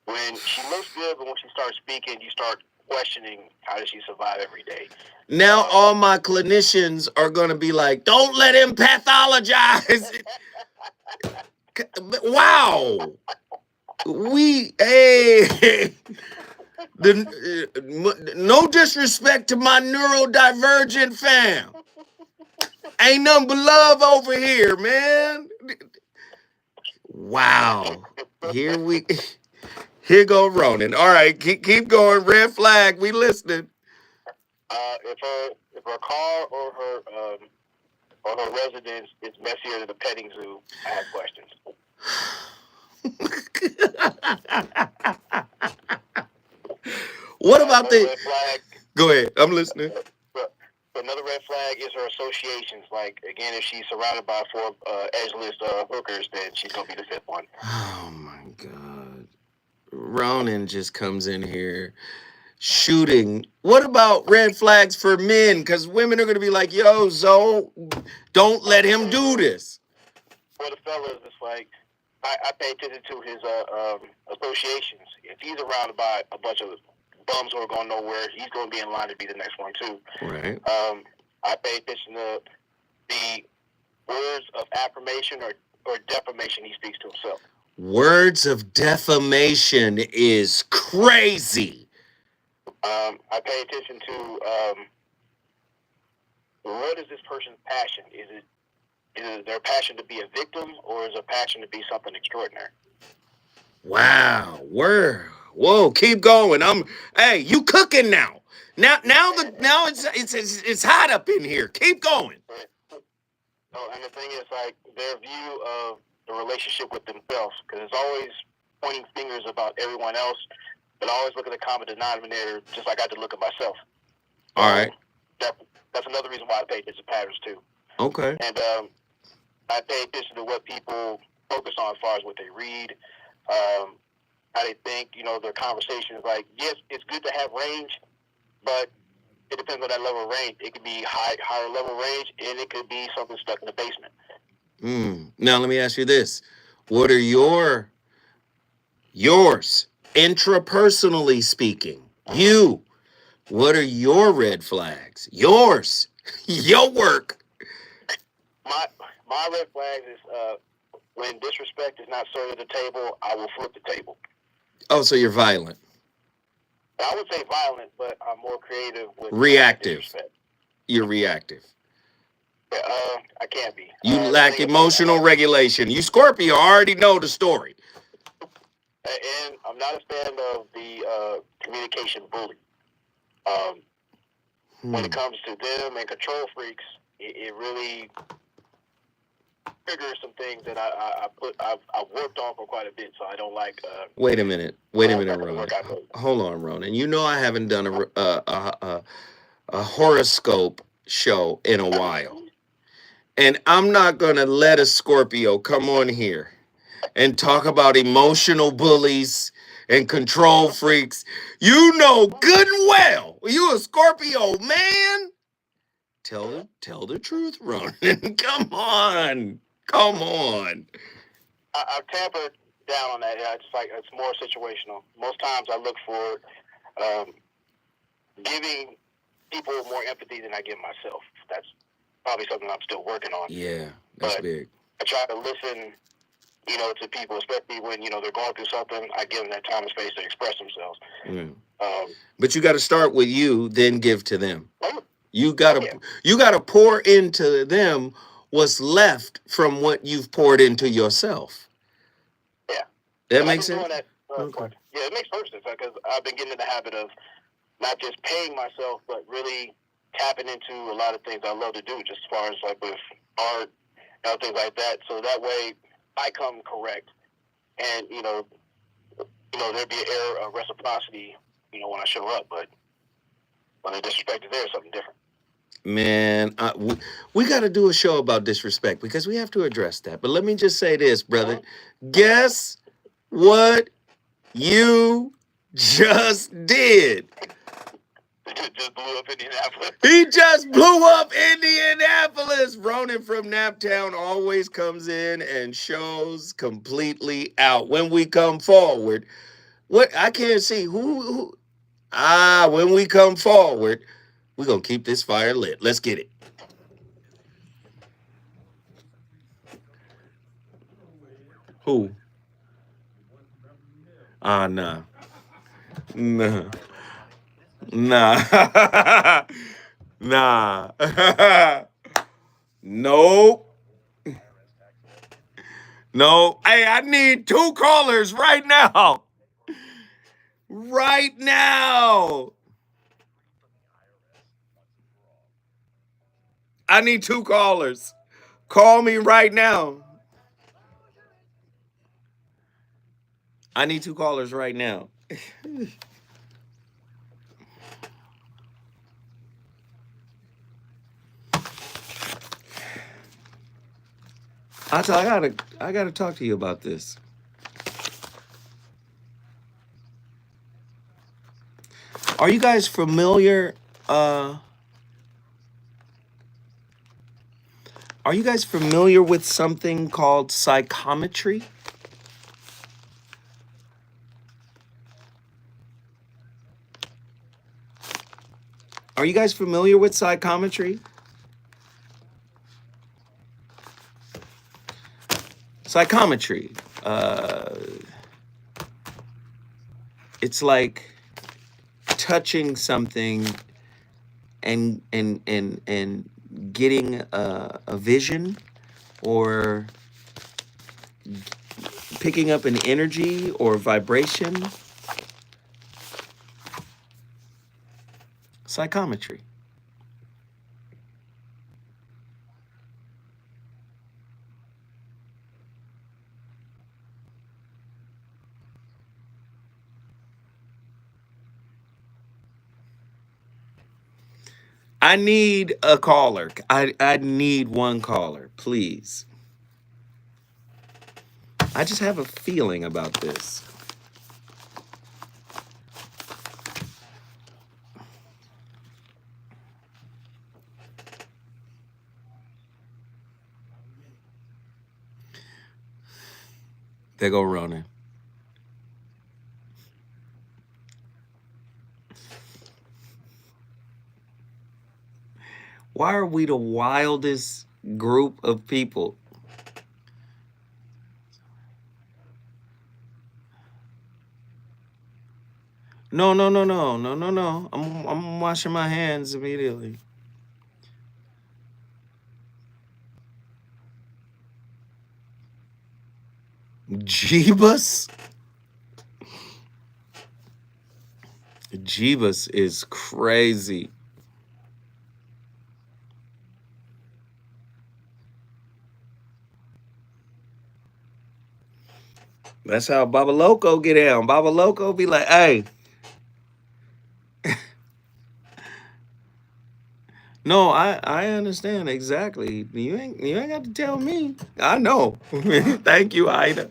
Speaker 8: When she looks good, but when she starts speaking, you start questioning how does she survive every day.
Speaker 1: Now all my clinicians are going to be like, don't let him pathologize. Wow. No disrespect to my neurodivergent fam. Ain't nothing but love over here, man. Wow. Here go Ronin. All right, keep going. Red flag. We listening.
Speaker 8: If her car or her residence is messier than a petting zoo, I have questions.
Speaker 1: What about the
Speaker 8: red flag?
Speaker 1: Go ahead. I'm listening.
Speaker 8: Another red flag is her associations. Like, again, if she's surrounded by 4 edgeless hookers, then she's going to be the 5th one.
Speaker 1: Oh, my God. Ronin just comes in here shooting. What about red flags for men? Because women are going to be like, yo, Zoe, don't let him do this.
Speaker 8: For the fellas, it's like, I pay attention to his associations. If he's surrounded by a bunch of bums who are going nowhere, he's going to be in line to be the next one, too.
Speaker 1: Right.
Speaker 8: I pay attention to the words of affirmation or defamation he speaks to himself.
Speaker 1: Words of defamation is crazy.
Speaker 8: I pay attention to what is this person's passion? Is it their passion to be a victim, or is it a passion to be something extraordinary?
Speaker 1: Wow. Whoa, keep going. Hey, you cooking now. Now it's hot up in here. Keep going.
Speaker 8: Oh, and the thing is, like, their view of the relationship with themselves, because it's always pointing fingers about everyone else, but I always look at the common denominator, just like I had to look at myself.
Speaker 1: All right.
Speaker 8: That's another reason why I pay attention to patterns too.
Speaker 1: Okay.
Speaker 8: And I pay attention to what people focus on as far as what they read, how they think. Their conversations. Like, yes, it's good to have range, but it depends on that level of range. It could be higher level range, and it could be something stuck in the basement.
Speaker 1: Now let me ask you this: what are yours, intrapersonally speaking? What are your red flags? Yours, your work.
Speaker 8: My red flag is when disrespect is not served at the table, I will flip the table.
Speaker 1: Oh, so you're violent.
Speaker 8: I would say violent, but I'm more creative with
Speaker 1: reactive.
Speaker 8: Disrespect.
Speaker 1: You're reactive.
Speaker 8: Yeah, I can't be.
Speaker 1: You lack emotional regulation. You Scorpio already know the story.
Speaker 8: And I'm not a fan of the communication bully. When it comes to them and control freaks, it really triggers some things that I've worked on for quite a bit, so I don't like.
Speaker 1: Wait a minute, Ronin. Hold on, Ronin. You know I haven't done a horoscope show in a while, and I'm not gonna let a Scorpio come on here and talk about emotional bullies and control freaks. You know good and well you a Scorpio, man. Tell the truth, Ronin. Come on. Come on.
Speaker 8: I've tampered down on that. Yeah, it's like it's more situational. Most times I look for giving people more empathy than I give myself. That's probably something I'm still working on.
Speaker 1: Yeah, that's
Speaker 8: But
Speaker 1: big.
Speaker 8: I try to listen, to people, especially when, they're going through something. I give them that time and space to express themselves.
Speaker 1: Mm.
Speaker 8: Um,
Speaker 1: But you got to start with you, then give to them.
Speaker 8: oh,
Speaker 1: You gotta
Speaker 8: yeah.
Speaker 1: you gotta pour into them what's left from what you've poured into yourself.
Speaker 8: Yeah.
Speaker 1: That
Speaker 8: And I've
Speaker 1: makes
Speaker 8: been
Speaker 1: sense?
Speaker 8: doing that.
Speaker 1: Okay.
Speaker 8: Yeah, it makes perfect sense because I've been getting in the habit of not just paying myself, but really tapping into a lot of things I love to do, just as far as like with art and other things like that. So that way I come correct, and there'd be an air of reciprocity, when I show up. But when the disrespect is there, it's something different.
Speaker 1: Man, we got to do a show about disrespect because we have to address that. But let me just say this, brother. Guess what you just did?
Speaker 8: Just blew up Indianapolis.
Speaker 1: He just blew up Indianapolis. Ronin from Naptown always comes in and shows completely out. When we come forward, what I can't see who when we come forward, we're gonna keep this fire lit. Let's get it. Who? Nah. Nah. Nah. Nah. Nope. No. Hey, I need 2 callers right now. Right now. I need 2 callers. Call me right now. I need 2 callers right now. I gotta talk to you about this. Are you guys familiar? Are you guys familiar with something called psychometry? Are you guys familiar with psychometry? Psychometry. It's like touching something and getting a vision or picking up an energy or vibration. Psychometry. I need a caller. I need 1 caller, please. I just have a feeling about this. There go Ronin. Why are we the wildest group of people? No. I'm washing my hands immediately. Jeebus? Jeebus is crazy. That's how Baba Loco get down. Baba Loco be like, hey, No, I understand exactly. You ain't got to tell me. I know. Thank you, Ida.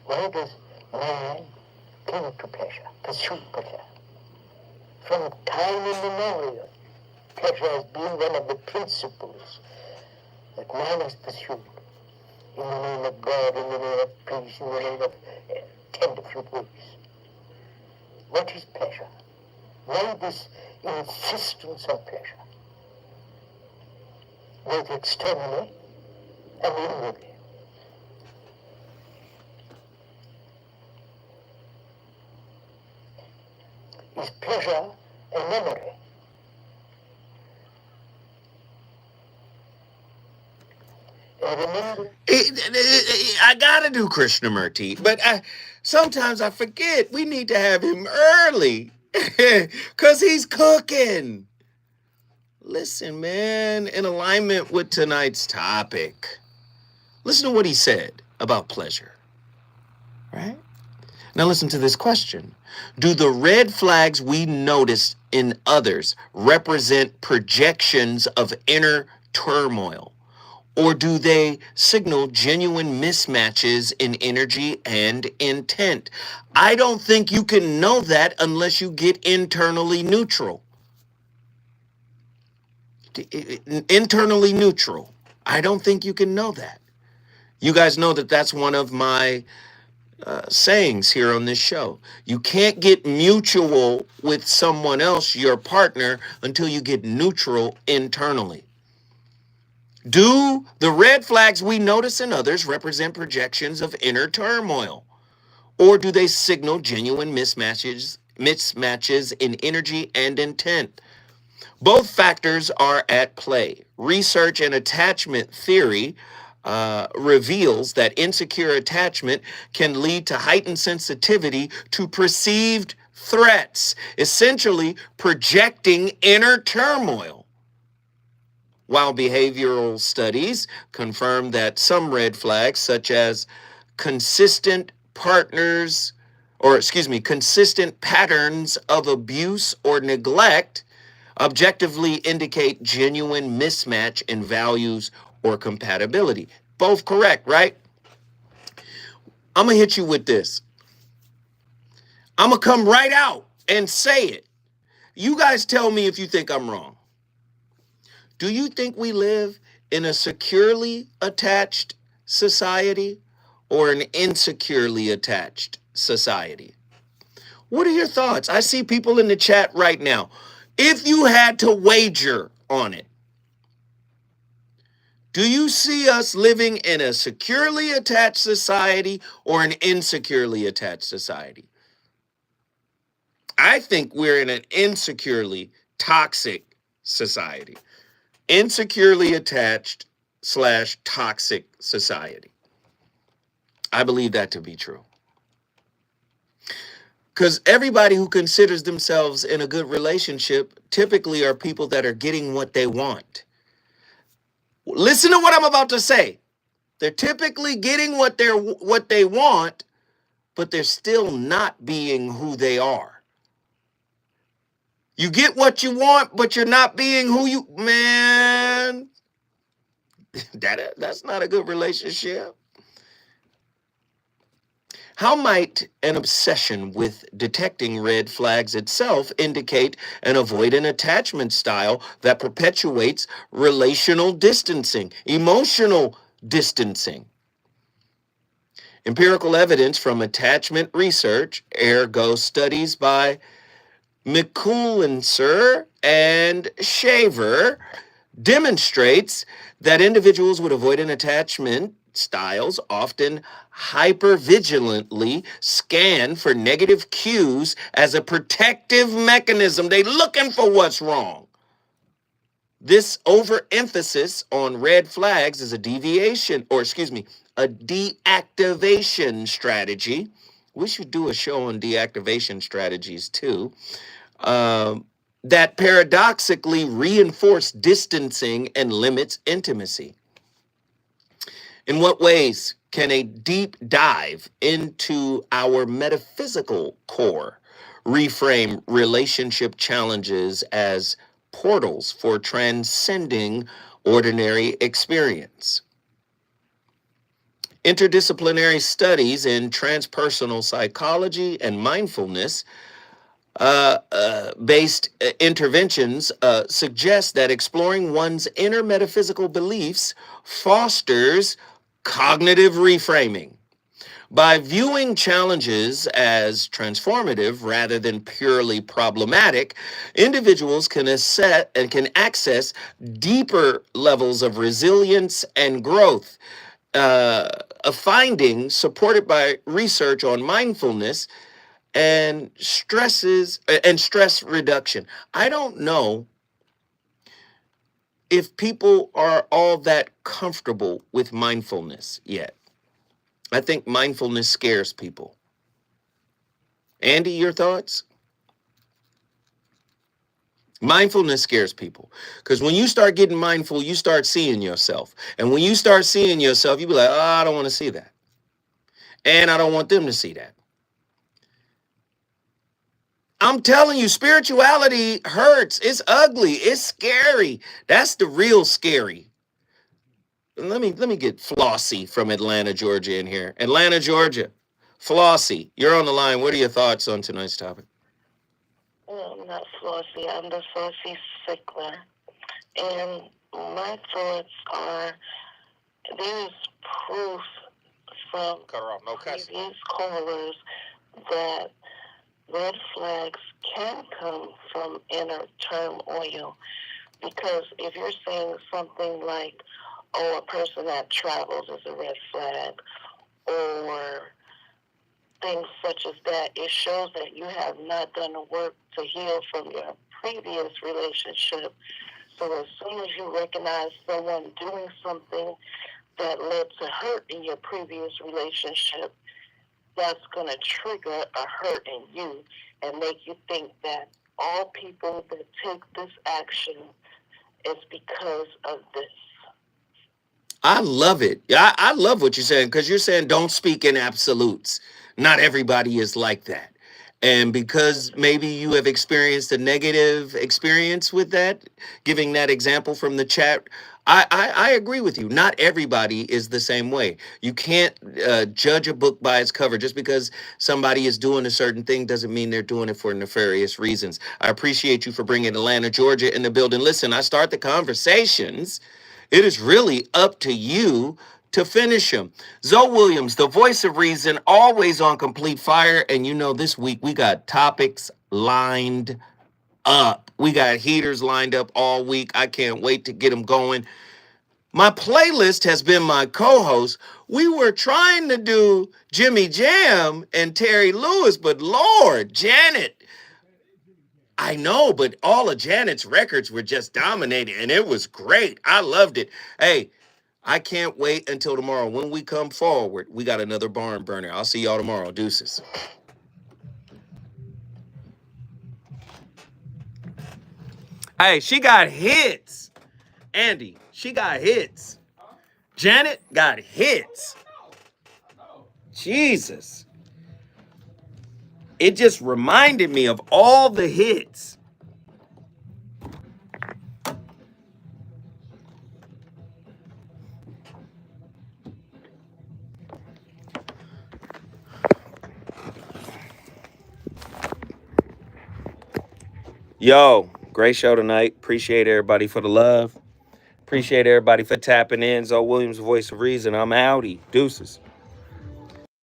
Speaker 3: Why does man cling to pleasure, pursue pleasure? From time immemorial, pleasure has been one of the principles that man has pursued in the name of God, in the name of peace, in the name of 10 different ways. What is pleasure? Why this insistence on pleasure, both externally and inwardly? Is pleasure a memory? Remember,
Speaker 1: I gotta do Krishnamurti, but sometimes I forget we need to have him early because he's cooking. Listen, man, in alignment with tonight's topic, listen to what he said about pleasure, right? Now, listen to this question. Do the red flags we notice in others represent projections of inner turmoil? Or do they signal genuine mismatches in energy and intent? I don't think you can know that unless you get internally neutral. Internally neutral. I don't think you can know that. You guys know that that's one of my sayings here on this show. You can't get mutual with someone else, your partner, until you get neutral internally. Do the red flags we notice in others represent projections of inner turmoil? Or do they signal genuine mismatches in energy and intent? Both factors are at play. Research and attachment theory reveals that insecure attachment can lead to heightened sensitivity to perceived threats, essentially projecting inner turmoil. While behavioral studies confirm that some red flags, such as consistent partners, consistent patterns of abuse or neglect, objectively indicate genuine mismatch in values or compatibility. Both correct, right? I'm going to hit you with this. I'm going to come right out and say it. You guys tell me if you think I'm wrong. Do you think we live in a securely attached society or an insecurely attached society? What are your thoughts? I see people in the chat right now. If you had to wager on it, do you see us living in a securely attached society or an insecurely attached society? I think we're in an insecurely toxic society. Insecurely attached / toxic society. I believe that to be true. Because everybody who considers themselves in a good relationship typically are people that are getting what they want. Listen to what I'm about to say. They're typically getting what they want, but they're still not being who they are. You get what you want, but you're not being who you, man, that's not a good relationship. How might an obsession with detecting red flags itself indicate an avoidant attachment style that perpetuates relational distancing, emotional distancing? Empirical evidence from attachment research, ergo studies by McCoolensir and Shaver, demonstrates that individuals with avoidant attachment styles often hypervigilantly scan for negative cues as a protective mechanism. They looking for what's wrong. This overemphasis on red flags is a deviation, or excuse me, a deactivation strategy. We should do a show on deactivation strategies too. That paradoxically reinforce distancing and limits intimacy. In what ways can a deep dive into our metaphysical core reframe relationship challenges as portals for transcending ordinary experience? Interdisciplinary studies in transpersonal psychology and mindfulness based interventions suggest that exploring one's inner metaphysical beliefs fosters cognitive reframing. By viewing challenges as transformative rather than purely problematic, individuals can access deeper levels of resilience and growth. A finding supported by research on mindfulness and stress reduction. I don't know if people are all that comfortable with mindfulness yet. I think mindfulness scares people. Andy, your thoughts? Mindfulness scares people because when you start getting mindful, you start seeing yourself. And when you start seeing yourself, you be like, oh, I don't want to see that. And I don't want them to see that. I'm telling you, spirituality hurts. It's ugly. It's scary. That's the real scary. Let me get Flossie from Atlanta, Georgia in here. Atlanta, Georgia. Flossie, you're on the line. What are your thoughts on tonight's topic?
Speaker 11: No, I'm not Flossie. I'm the Flossie Sickler. And my thoughts are there's proof from previous callers that red flags can come from inner turmoil. Because if you're saying something like, oh, a person that travels is a red flag, or things such as that, it shows that you have not done the work to heal from your previous relationship. So as soon as you recognize someone doing something that led to hurt in your previous relationship, that's going to trigger a hurt in you and make you think that all people that take this action is because of this.
Speaker 1: I love it. I love what you're saying because you're saying don't speak in absolutes. Not everybody is like that. And because maybe you have experienced a negative experience with that, giving that example from the chat, I agree with you. Not everybody is the same way. You can't judge a book by its cover. Just because somebody is doing a certain thing doesn't mean they're doing it for nefarious reasons. I appreciate you for bringing Atlanta, Georgia in the building. Listen, I start the conversations. It is really up to you to finish them. Zoe Williams, the voice of reason, always on complete fire. And you know, this week we got topics lined up. We got heaters lined up all week. I can't wait to get them going. My playlist has been my co-host. We were trying to do Jimmy Jam and Terry Lewis, but Lord, Janet. I know, but all of Janet's records were just dominating, and it was great. I loved it. Hey, I can't wait until tomorrow. When we come forward, we got another barn burner. I'll see y'all tomorrow. Deuces. Hey, she got hits. Andy, she got hits. Janet got hits. Jesus. It just reminded me of all the hits Yo, great show tonight. Appreciate everybody for the love. Appreciate everybody for tapping in. Zoe Williams, voice of reason. I'm outie. Deuces.